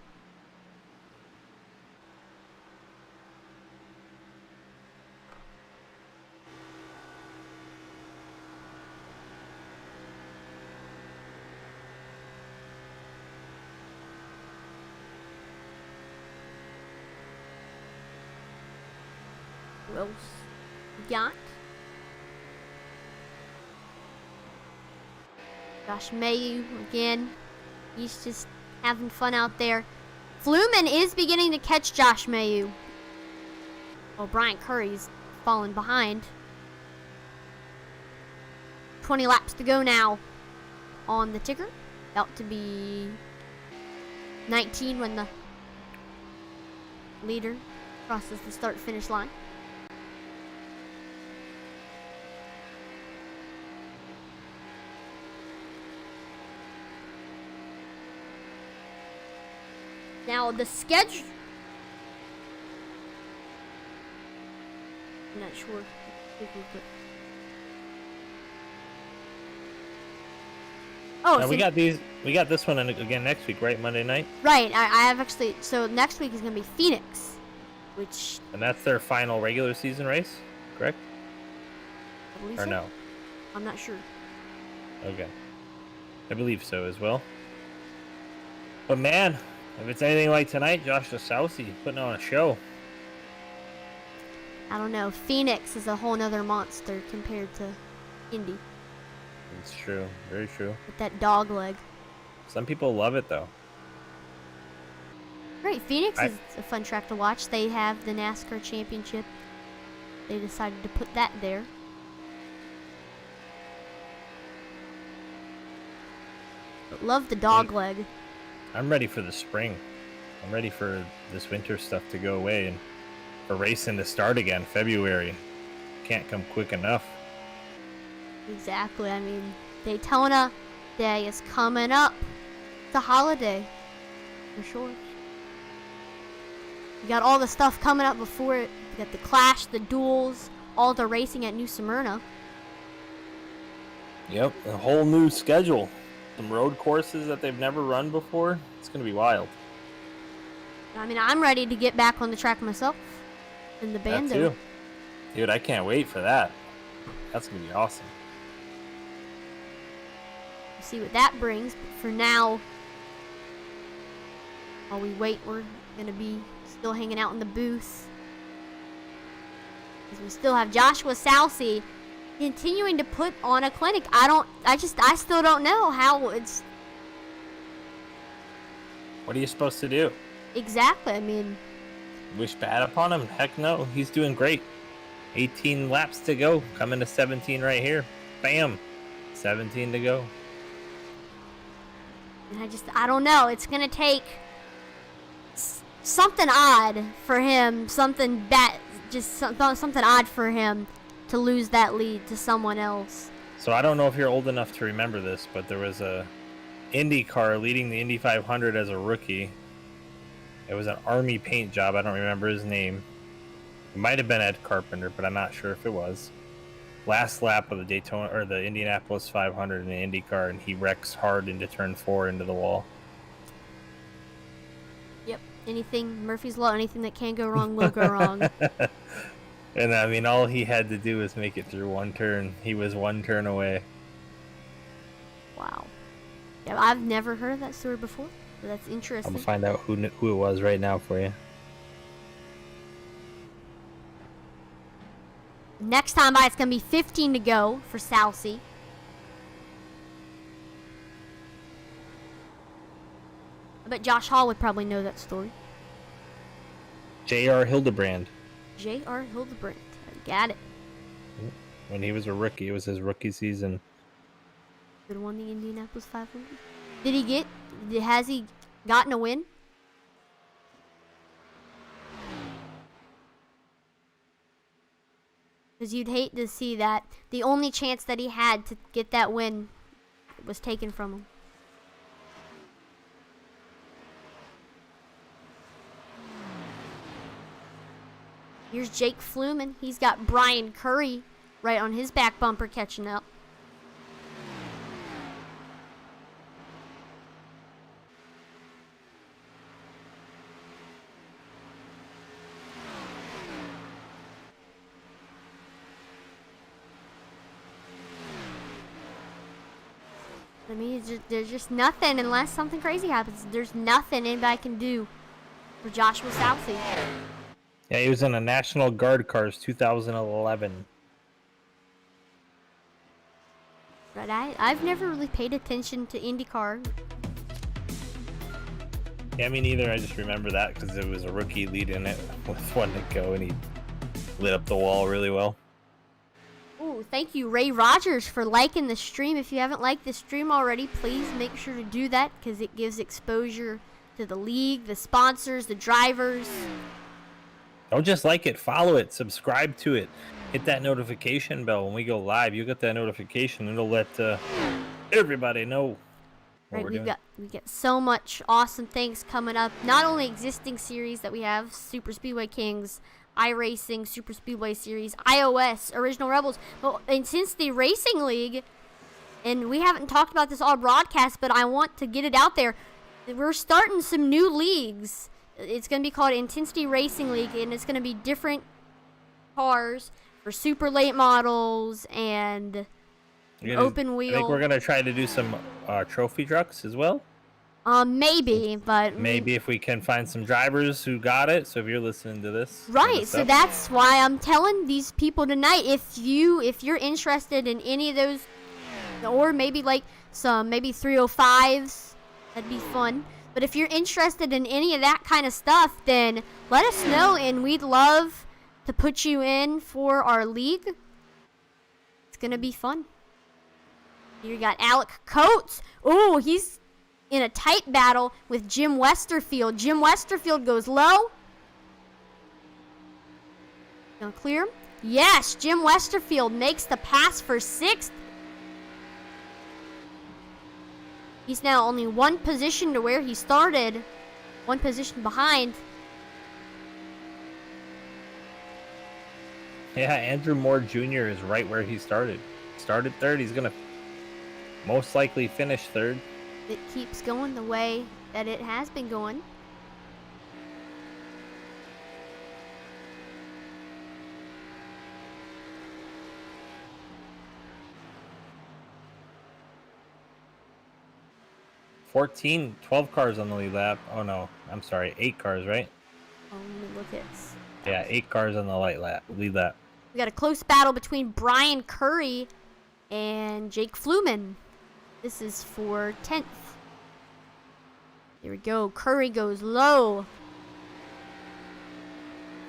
B: Who else we got? Josh Mayu, again, he's just having fun out there. Fluman is beginning to catch Josh Mayu. Oh, Brian Curry's falling behind. 20 laps to go now on the ticker. About to be 19 when the leader crosses the start-finish line. Now the schedule. I'm not sure. Oh,
A: now
B: so
A: we got these. We got this one again next week, right? Monday night.
B: right. I have actually. So next week is gonna be Phoenix, which.
A: And that's their final regular season race, correct?
B: I believe
A: Or
B: so.
A: no?
B: I'm not sure.
A: Okay. I believe so as well. But man, if it's anything like tonight, Josh Southey putting on a show.
B: I don't know. Phoenix is a whole nother monster compared to Indy
A: It's true. Very true.
B: with that dog leg.
A: Some people love it though.
B: Great. Phoenix is a fun track to watch. They have the NASCAR championship. They decided to put that there. But love the dog leg.
A: I'm ready for the spring. I'm ready for this winter stuff to go away and for racing to start again. February can't come quick enough.
B: Exactly. I mean, Daytona Day is coming up. It's a holiday, for sure. You got all the stuff coming up before it. You got the Clash, the duels, all the racing at New Smyrna.
A: Yep, a whole new schedule. Some road courses that they've never run before. It's gonna be wild.
B: I mean, I'm ready to get back on the track myself in the bando.
A: That too. Dude, I can't wait for that. That's gonna be awesome.
B: See what that brings. But for now, while we wait, we're gonna be still hanging out in the booth. Because we still have Joshua Southey continuing to put on a clinic. I still don't know how it's.
A: What are you supposed to do?
B: Exactly. I mean,
A: Wish bad upon him? Heck no. He's doing great. 18 laps to go. Coming to 17 right here. Bam. 17 to go.
B: and I don't know. It's gonna take something odd for him, something bad, something odd for him to lose that lead to someone else.
A: So I don't know if you're old enough to remember this, but there was a Indy car leading the Indy 500 as a rookie. It was an Army paint job. I don't remember his name. It might have been Ed Carpenter, but I'm not sure if it was. Last lap of the Daytona or the Indianapolis 500 in the Indy car, and he wrecks hard into turn 4 into the wall.
B: Yep. Anything, Murphy's Law, anything that can go wrong will go wrong.
A: And I mean, all he had to do was make it through one turn. He was one turn away.
B: Wow. Yeah, I've never heard of that story before, but that's
A: I'm
B: interesting.
A: gonna find out who it was right now for you.
B: Next time by, it's going to be 15 to go for Southey. I bet Josh Hall would probably know that story.
A: J.R. Hildebrand.
B: J.R. Hildebrand. I got it.
A: When he was a rookie, it was his rookie season.
B: Could have won the Indianapolis 500. Has he gotten a win? Because you'd hate to see that the only chance that he had to get that win was taken from him. Here's Jake Fluman. He's got Brian Curry right on his back bumper catching up. I mean, there's just nothing unless something crazy happens. There's nothing anybody can do for Joshua Southey.
A: Yeah, he was in a National Guard cars 2011.
B: But I've never really paid attention to IndyCar.
A: Yeah, me neither. I just remember that because it was a rookie leading it with one to go, and he lit up the wall really well.
B: Ooh, thank you, Ray Rogers, for liking the stream. If you haven't liked the stream already, please make sure to do that because it gives exposure to the league, the sponsors, the drivers.
A: Don't just like it, follow it, subscribe to it. Hit that notification bell when we go live. You get that notification. It'll let everybody know what we're doing.
B: We got so much awesome things coming up. Not only existing series that we have, Super Speedway Kings, iRacing, Super Speedway Series, iOS, Original Rebels, but and since the Racing League, and we haven't talked about this all broadcast, but I want to get it out there. We're starting some new leagues. It's going to be called Intensity Racing League, and it's going to be different cars for super late models and open wheel.
A: I think we're going to try to do some trophy trucks as well.
B: Maybe, but
A: maybe if we can find some drivers who got it. So if you're listening to this,
B: right? So that's why I'm telling these people tonight. If you're interested in any of those, or maybe like some 305s, that'd be fun. But if you're interested in any of that kind of stuff, then let us know, and we'd love to put you in for our league. It's gonna be fun. You got Alec Coates. Oh, he's in a tight battle with Jim Westerfield. Jim Westerfield goes low. Gonna clear him? Yes, Jim Westerfield makes the pass for 6th. He's now only one position to where he started. One position behind.
A: Yeah, Andrew Moore Jr. is right where he started. Started 3rd. He's going to most likely finish 3rd.
B: It keeps going the way that it has been going.
A: $12 cars on the lead lap. Oh no, I'm sorry, 8 cars, right?
B: Let me look at.
A: Yeah, 8 cars on the lead lap.
B: We got a close battle between Brian Curry and Jake Fluman. This is for 10th. Here we go. Curry goes low.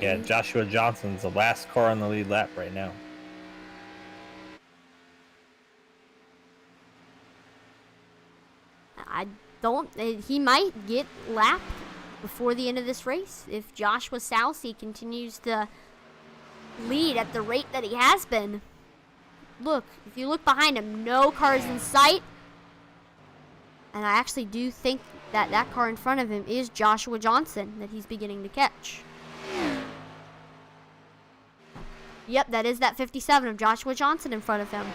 A: Yeah, Joshua Johnson's the last car on the lead lap right now.
B: He might get lapped before the end of this race if Joshua Salcy continues to lead at the rate that he has been. Look, if you look behind him, no cars in sight. And I actually do think that that car in front of him is Joshua Johnson that he's beginning to catch. Yep, that is that 57 of Joshua Johnson in front of him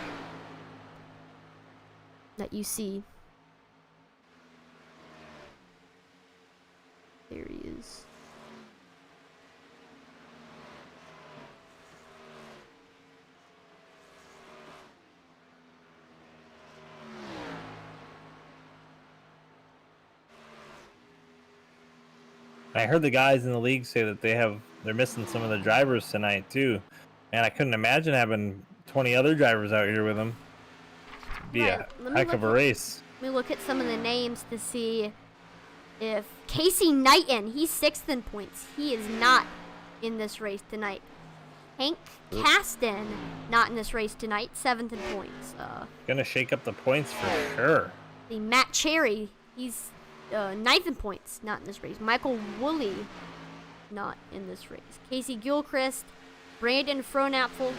B: that you see. There he is.
A: I heard the guys in the league say that they're missing some of the drivers tonight too. Man, I couldn't imagine having 20 other drivers out here with them. It'd be a heck of a race.
B: Let me look at some of the names to see if Casey Knighton, he's 6th in points. He is not in this race tonight. Hank Kasten, not in this race tonight, 7th in points.
A: Gonna shake up the points for sure.
B: The Matt Cherry, he's 9th in points, not in this race. Michael Woolley, not in this race. Casey Gilchrist, Brandon Fronapfel,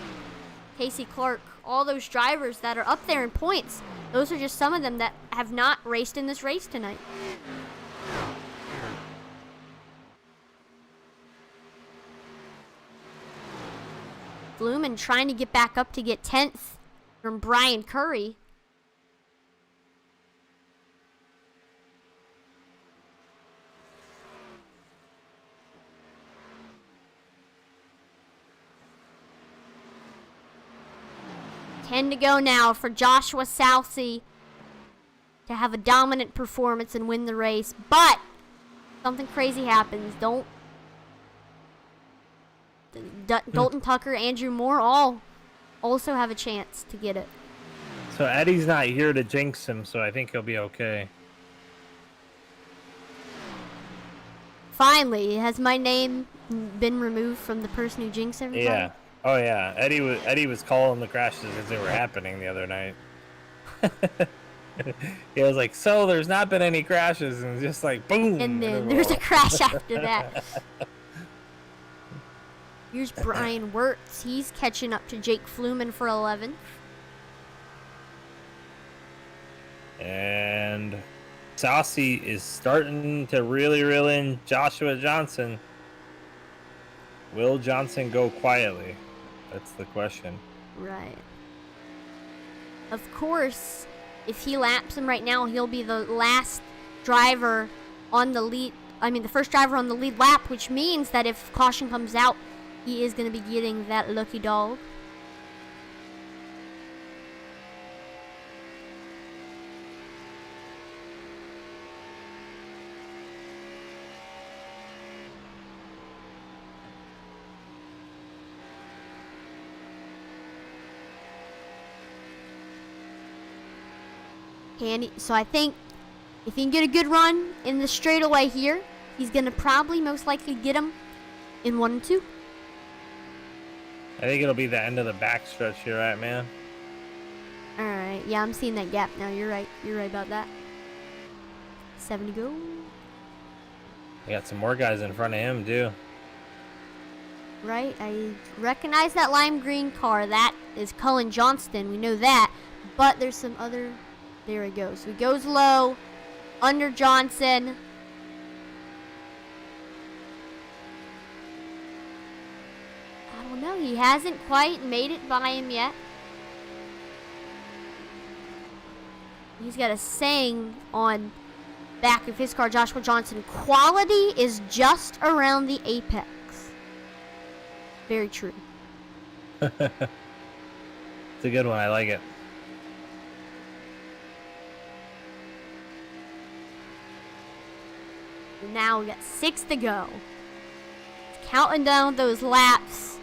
B: Casey Clark, all those drivers that are up there in points. Those are just some of them that have not raced in this race tonight. Fluman trying to get back up to get 10th from Brian Curry. To go now for Joshua Salcy to have a dominant performance and win the race, but something crazy happens. Dalton Tucker, Andrew Moore, all also have a chance to get it.
A: So Eddie's not here to jinx him, so I think he'll be okay.
B: Finally, has my name been removed from the person who jinxed everybody?
A: Yeah. Oh yeah. Eddie was calling the crashes as they were happening the other night. He was like, "So there's not been any crashes," and just like boom.
B: And then there's a crash after that. Here's Brian Wirtz. He's catching up to Jake Fluman for 11th.
A: And Saucy is starting to really reel in Joshua Johnson. Will Johnson go quietly? That's the question.
B: Right. Of course, if he laps him right now, he'll be the last driver on the lead. I mean, the first driver on the lead lap, which means that if caution comes out, he is going to be getting that lucky dog. So I think if he can get a good run in the straightaway here, he's going to probably most likely get him in 1 and 2.
A: I think it'll be the end of the backstretch here, right, man?
B: All right. Yeah, I'm seeing that gap now. You're right. You're right about that. 7 to go.
A: We got some more guys in front of him, too.
B: Right. I recognize that lime green car. That is Cullen Johnston. We know that. But there's some other... There he goes. So he goes low, under Johnson. I don't know. He hasn't quite made it by him yet. He's got a saying on back of his car, Joshua Johnson. Quality is just around the apex. Very true.
A: It's a good one. I like it.
B: Now we got 6 to go. Counting down those laps.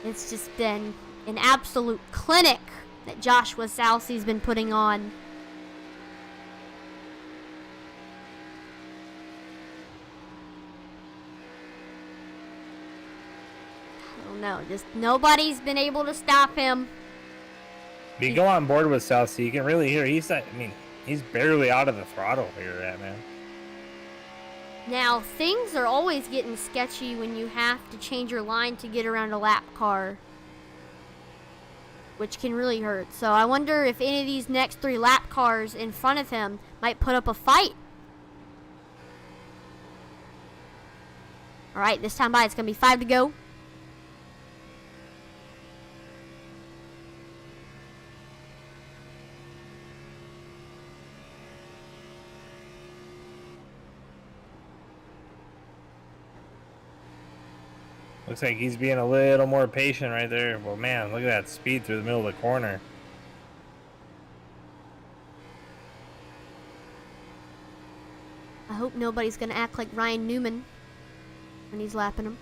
B: It's just been an absolute clinic that Joshua Saucy's been putting on. I don't know, just nobody's been able to stop him.
A: If you go on board with Saucy, you can really hear he's barely out of the throttle here, man.
B: Now, things are always getting sketchy when you have to change your line to get around a lap car, which can really hurt. So I wonder if any of these next 3 lap cars in front of him might put up a fight. All right, this time by, it's going to be 5 to go.
A: Looks like he's being a little more patient right there. Well, man, look at that speed through the middle of the corner.
B: I hope nobody's going to act like Ryan Newman when he's lapping him.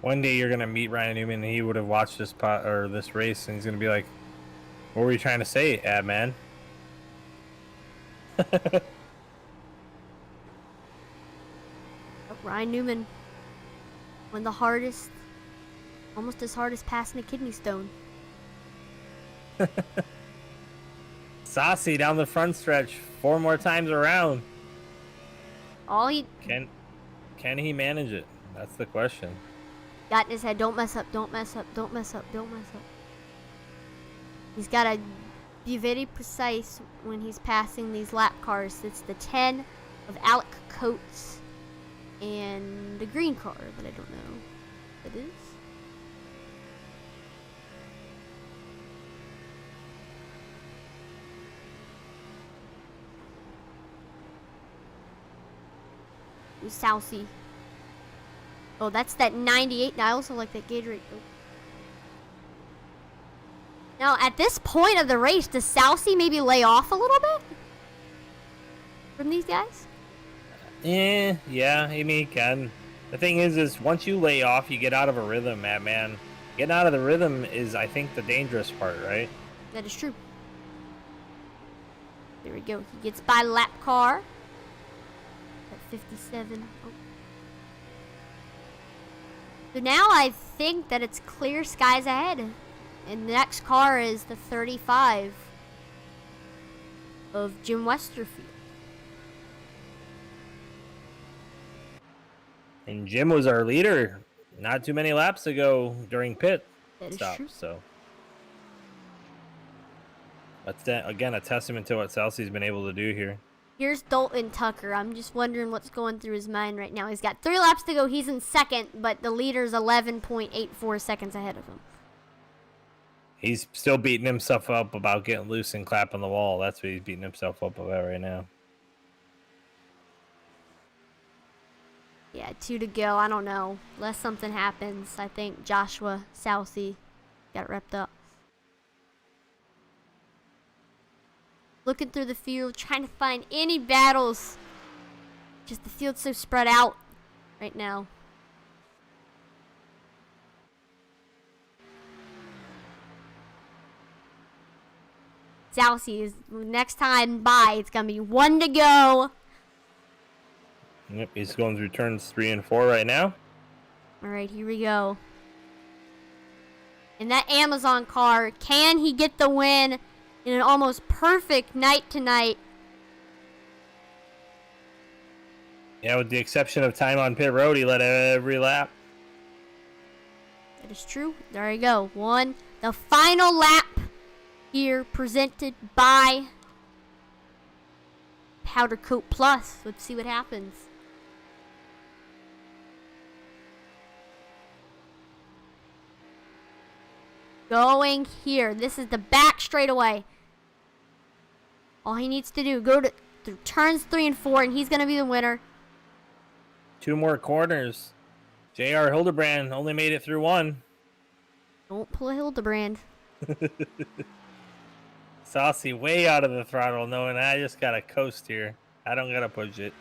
A: One day you're going to meet Ryan Newman and he would have watched this this race and he's going to be like, "What were you trying to say, ad man?"
B: Ryan Newman, one of the hardest, almost as hard as passing a kidney stone.
A: Saucy down the front stretch 4 more times around.
B: All he
A: can he manage it? That's the question.
B: Got in his head, don't mess up, don't mess up, don't mess up, don't mess up. He's got to be very precise when he's passing these lap cars. It's the 10 of Alec Coates and the green car that I don't know what it is. Who's Saucy? Oh, that's that 98. I also like that Gatorade. Oh. Now, at this point of the race, does Saucy maybe lay off a little bit from these guys?
A: Yeah, I mean, he can. The thing is once you lay off, you get out of a rhythm, man. Getting out of the rhythm is, I think, the dangerous part, right?
B: That is true. There we go. He gets by lap car at 57. Oh. So now I think that it's clear skies ahead. And the next car is the 35 of Jim Westerfield.
A: And Jim was our leader not too many laps ago during pit
B: stop. True.
A: So that's again a testament to what Salsi's been able to do here.
B: Here's Dalton Tucker. I'm just wondering what's going through his mind right now. He's got 3 laps to go. He's in second, but the leader's 11.84 seconds ahead of him.
A: He's still beating himself up about getting loose and clapping the wall. That's what he's beating himself up about right now.
B: Yeah, 2 to go. I don't know. Unless something happens, I think Joshua Southey got repped up. Looking through the field, trying to find any battles. Just the field's so spread out right now. Southey is next time by. It's gonna be 1 to go.
A: Yep, he's going through turns 3 and 4 right now.
B: All right, here we go. In that Amazon car, can he get the win in an almost perfect night tonight?
A: Yeah, with the exception of time on pit road, he led every lap.
B: That is true. There you go. The final lap here presented by Powder Coat Plus. Let's see what happens. Going here. This is the back straightaway. All he needs to do, go through turns 3 and 4, and he's going to be the winner.
A: 2 more corners. J.R. Hildebrand only made it through 1.
B: Don't pull a Hildebrand.
A: Saucy way out of the throttle, knowing I just got to coast here. I don't got to push it.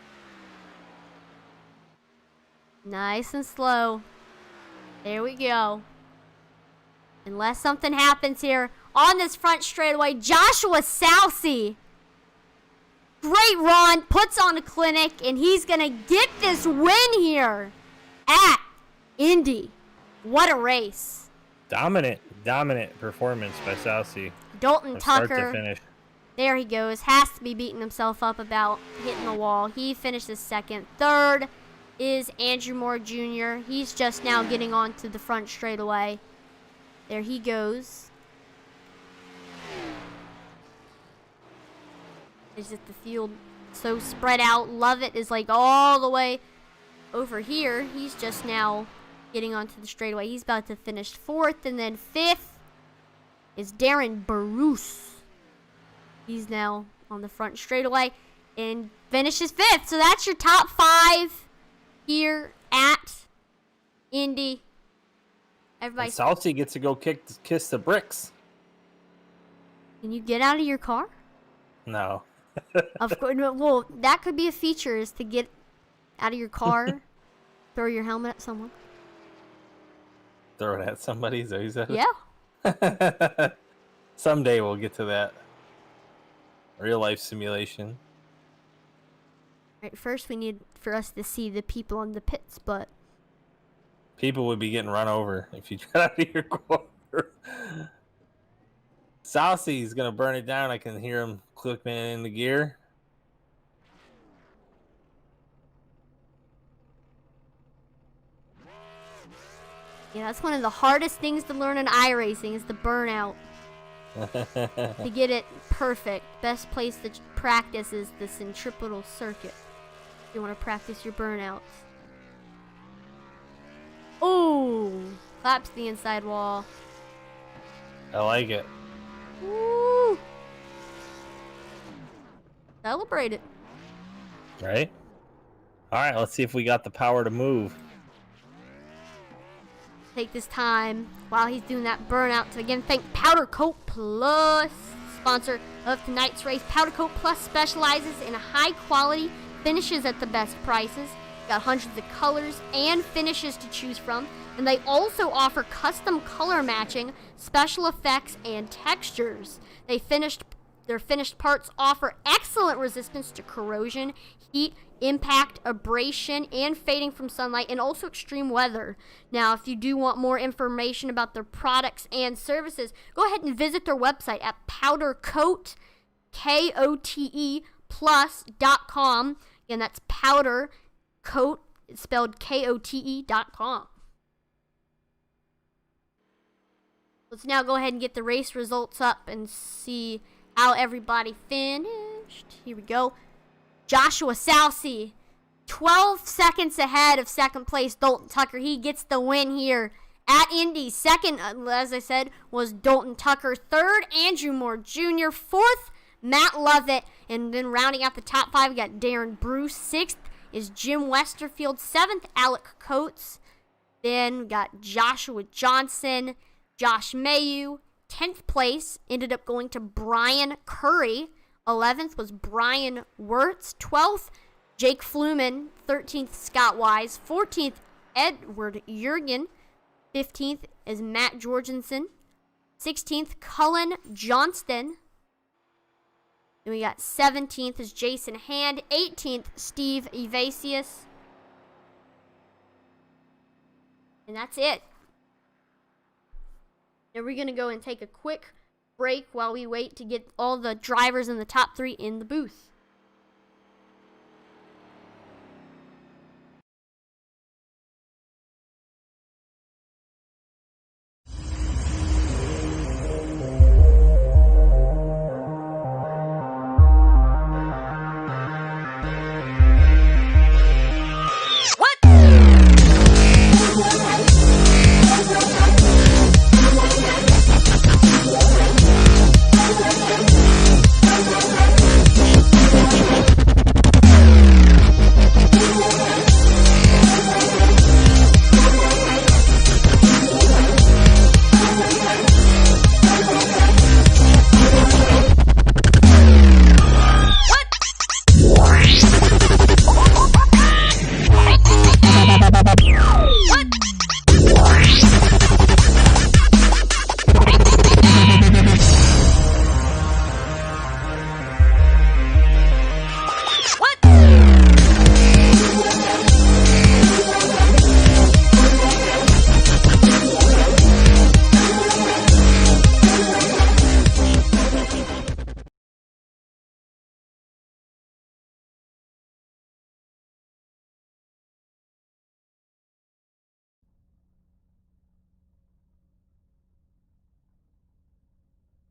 B: Nice and slow. There we go. Unless something happens here on this front straightaway, Joshua Southey. Great run, puts on a clinic, and he's going to get this win here at Indy. What a race.
A: Dominant performance by Southey.
B: Dalton Tucker.
A: Start to finish.
B: There he goes. Has to be beating himself up about hitting the wall. He finishes second. Third is Andrew Moore Jr. He's just now getting onto the front straightaway. There he goes. It's just the field so spread out. Lovett is like all the way over here. He's just now getting onto the straightaway. He's about to finish 4th, and then 5th is Darren Bruce. He's now on the front straightaway and finishes 5th. So that's your top 5 here at Indy. Everybody.
A: Southey gets to go kiss the bricks.
B: Can you get out of your car?
A: No.
B: Of course. Well, that could be a feature, is to get out of your car, throw your helmet at someone.
A: Throw it at somebody? Is that what you said?
B: Yeah.
A: Someday we'll get to that. Real life simulation.
B: Right, first we need for us to see the people on the pits, but
A: people would be getting run over if you got out of your car. Saucy's gonna burn it down. I can hear him clicking in the gear.
B: Yeah, that's one of the hardest things to learn in iRacing is the burnout. To get it perfect, best place to practice is the centripetal circuit. If you want to practice your burnouts. Oh, claps the inside wall.
A: I like it.
B: Woo! Celebrate it.
A: Right? All right, let's see if we got the power to move.
B: Take this time while he's doing that burnout to again thank Powder Coat Plus, sponsor of tonight's race. Powder Coat Plus specializes in high quality finishes at the best prices. Got hundreds of colors and finishes to choose from. And they also offer custom color matching, special effects, and textures. Their finished parts offer excellent resistance to corrosion, heat, impact, abrasion, and fading from sunlight, and also extreme weather. Now, if you do want more information about their products and services, go ahead and visit their website at powdercoat, KOTE plus.com. Again, that's powder coat, it's spelled KOTE.com. Let's now go ahead and get the race results up and see how everybody finished. Here we go. Joshua Salcy, 12 seconds ahead of second place Dalton Tucker. He gets the win here at Indy. Second, as I said, was Dalton Tucker. Third, Andrew Moore Jr. Fourth, Matt Lovett. And then rounding out the top five, we got Darren Bruce. Sixth is Jim Westerfield. Seventh, Alec Coates. Then we got Joshua Johnson, Josh Mayu. 10th place ended up going to Brian Curry. 11th was Brian Wirtz. 12th, Jake Fluman. 13th, Scott Wise. 14th, Edward Jurgen. 15th is Matt Jorgensen. 16th, Cullen Johnston. Then we got 17th is Jason Hand. 18th, Steve Evasius. And that's it. Now we're going to go and take a quick break while we wait to get all the drivers in the top three in the booth.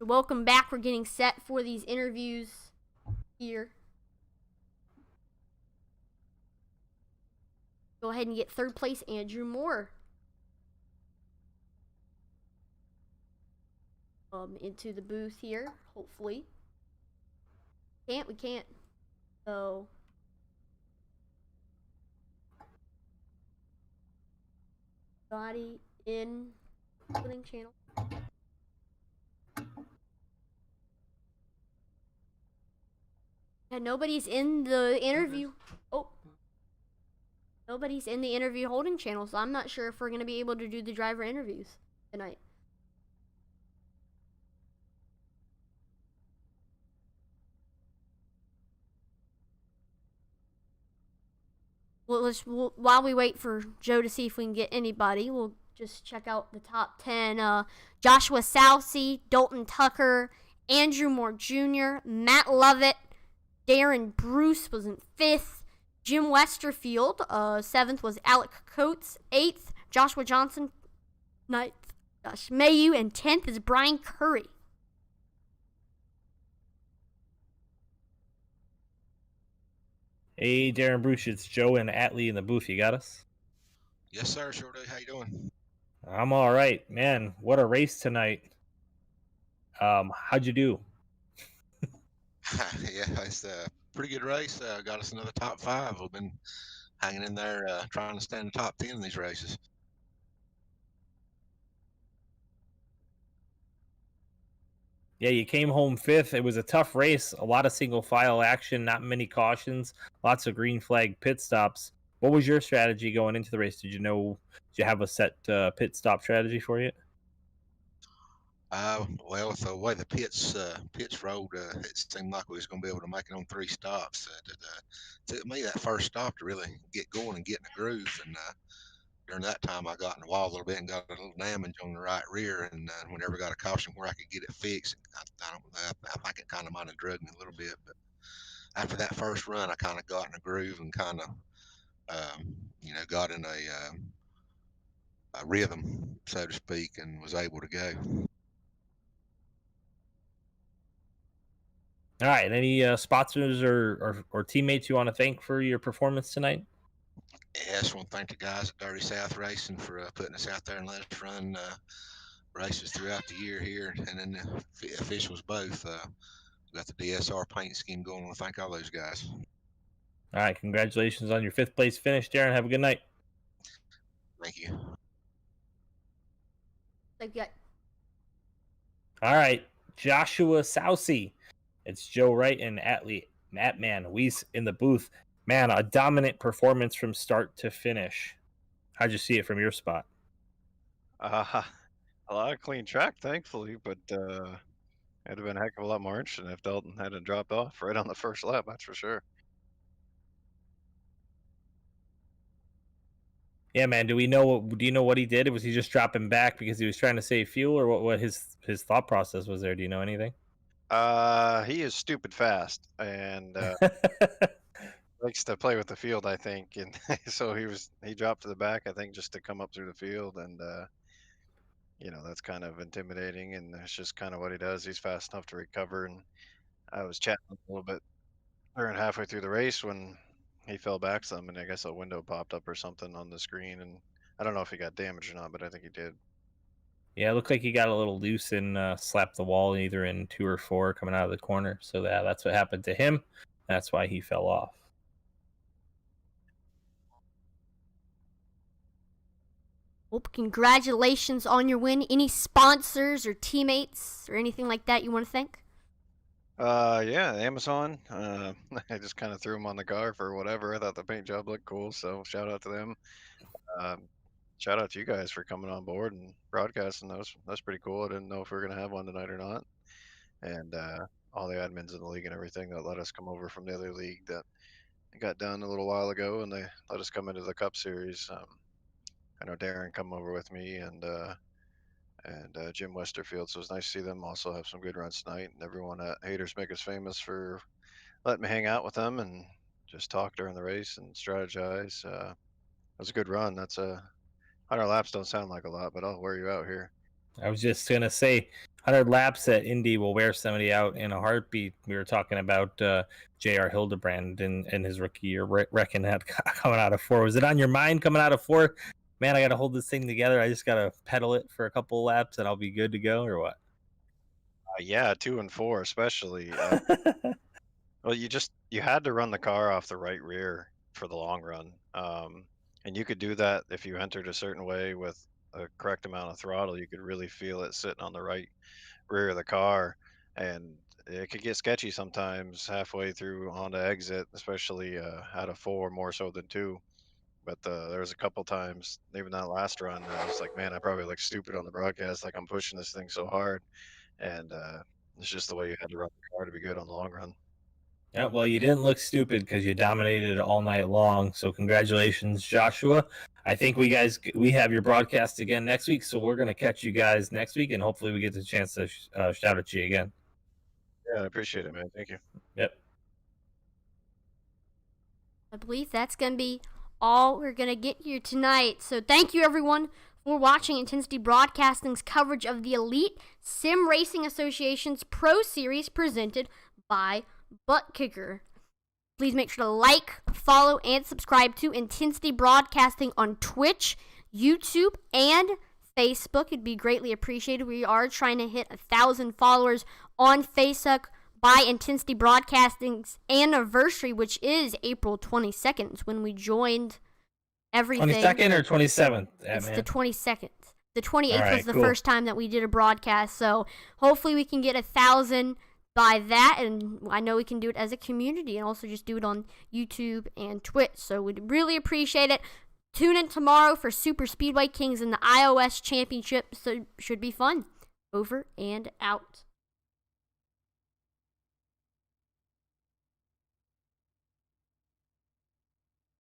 B: Welcome back. We're getting set for these interviews here. Go ahead and get third place, Andrew Moore. Into the booth here, hopefully. We can't. So. Body in opening channel. And nobody's in the interview. Oh. Nobody's in the interview holding channel, so I'm not sure if we're going to be able to do the driver interviews tonight. Well, while we wait for Joe to see if we can get anybody, we'll just check out the top 10. Joshua Salcy, Dalton Tucker, Andrew Moore Jr., Matt Lovett, Darren Bruce was in 5th. Jim Westerfield, 7th was Alec Coates. 8th, Joshua Johnson. 9th, Josh Mayu. And 10th is Brian Curry.
A: Hey, Darren Bruce, it's Joe and Atlee in the booth. You got us?
C: Yes, sir. Shorty, how you doing?
A: I'm all right. Man, what a race tonight. How'd you do?
C: Yeah, it's a pretty good race. Got us another top 5. We've been hanging in there trying to stand in the top 10 in these races.
A: Yeah, you came home fifth. It was a tough race, a lot of single file action, not many cautions, lots of green flag pit stops. What was your strategy going into the race? Did you have a set pit stop strategy for you?
C: Well, with the way the pits rolled, it seemed like we was going to be able to make it on 3 stops. It took me that first stop to really get going and get in the groove. And during that time, I got in the wall a little bit and got a little damage on the right rear. And whenever I got a caution where I could get it fixed, I think it kind of might have drugged me a little bit. But after that first run, I kind of got in a groove and kind of, got in a rhythm, so to speak, and was able to go.
A: All right. Any sponsors or teammates you want to thank for your performance tonight?
C: Yeah, I just want to thank the guys at Dirty South Racing for putting us out there and let us run races throughout the year here. And then the officials both got the DSR paint scheme going. I want to thank all those guys.
A: All right. Congratulations on your 5th place finish, Darren. Have a good night.
C: Thank you.
A: All right. Joshua Sousey. It's Joe Wright and Atman Weiss in the booth. Man, a dominant performance from start to finish. How'd you see it from your spot?
D: A lot of clean track, thankfully, but it'd have been a heck of a lot more interesting if Dalton hadn't dropped off right on the first lap, that's for sure.
A: Yeah, man. Do you know what he did? Was he just dropping back because he was trying to save fuel, or what his thought process was there? Do you know anything?
D: He is stupid fast and likes to play with the field, I think, and so he dropped to the back, I think, just to come up through the field, and that's kind of intimidating, and that's just kind of what he does. He's fast enough to recover, and I was chatting a little bit during halfway through the race when he fell back some, and I guess a window popped up or something on the screen, and I don't know if he got damaged or not, but I think he did.
A: Yeah, it looked like he got a little loose and slapped the wall either in 2 or 4 coming out of the corner. So that's what happened to him. That's why he fell off.
B: Well, congratulations on your win. Any sponsors or teammates or anything like that you want to thank?
D: Yeah, Amazon. I just kind of threw them on the car for whatever. I thought the paint job looked cool, so shout out to them. Shout out to you guys for coming on board and broadcasting those. That's pretty cool. I didn't know if we were gonna have one tonight or not. And all the admins in the league and everything that let us come over from the other league that got done a little while ago, and they let us come into the Cup Series. I know Darren come over with me and Jim Westerfield, so it was nice to see them also have some good runs tonight. And everyone at Haters Make Us Famous for letting me hang out with them and just talk during the race and strategize. It was a good run. That's 100 laps don't sound like a lot, but I'll wear you out here.
A: I was just going to say 100 laps at Indy will wear somebody out in a heartbeat. We were talking about J.R. Hildebrand and his rookie year, wrecking that coming out of 4. Was it on your mind coming out of 4? Man, I got to hold this thing together. I just got to pedal it for a couple laps and I'll be good to go, or what?
D: Yeah, 2 and 4 especially. Well, you had to run the car off the right rear for the long run. And you could do that if you entered a certain way with a correct amount of throttle. You could really feel it sitting on the right rear of the car, and it could get sketchy sometimes halfway through on the exit, especially out of 4 more so than 2. But there was a couple times, even that last run, I was like, man, I probably look stupid on the broadcast, like I'm pushing this thing so hard. And it's just the way you had to run the car to be good on the long run.
A: Yeah, well, you didn't look stupid because you dominated all night long. So congratulations, Joshua. I think we have your broadcast again next week, so we're going to catch you guys next week, and hopefully we get the chance to shout at you again.
D: Yeah, I appreciate it, man. Thank you.
A: Yep.
B: I believe that's going to be all we're going to get here tonight. So thank you, everyone, for watching Intensity Broadcasting's coverage of the Elite Sim Racing Association's Pro Series presented by Buttkicker. Please make sure to like, follow, and subscribe to Intensity Broadcasting on Twitch, YouTube, and Facebook. It'd be greatly appreciated. We are trying to hit 1,000 followers on Facebook by Intensity Broadcasting's anniversary, which is April 22nd, when we joined everything.
A: 22nd or 27th?
B: It's the 22nd. The 28th
A: All right,
B: was the
A: cool.
B: first time that we did a broadcast, so hopefully we can get 1,000 by that, and I know we can do it as a community and also just do it on YouTube and Twitch, so we'd really appreciate it. Tune in tomorrow for Super Speedway Kings in the iOS Championship, so should be fun. Over and out.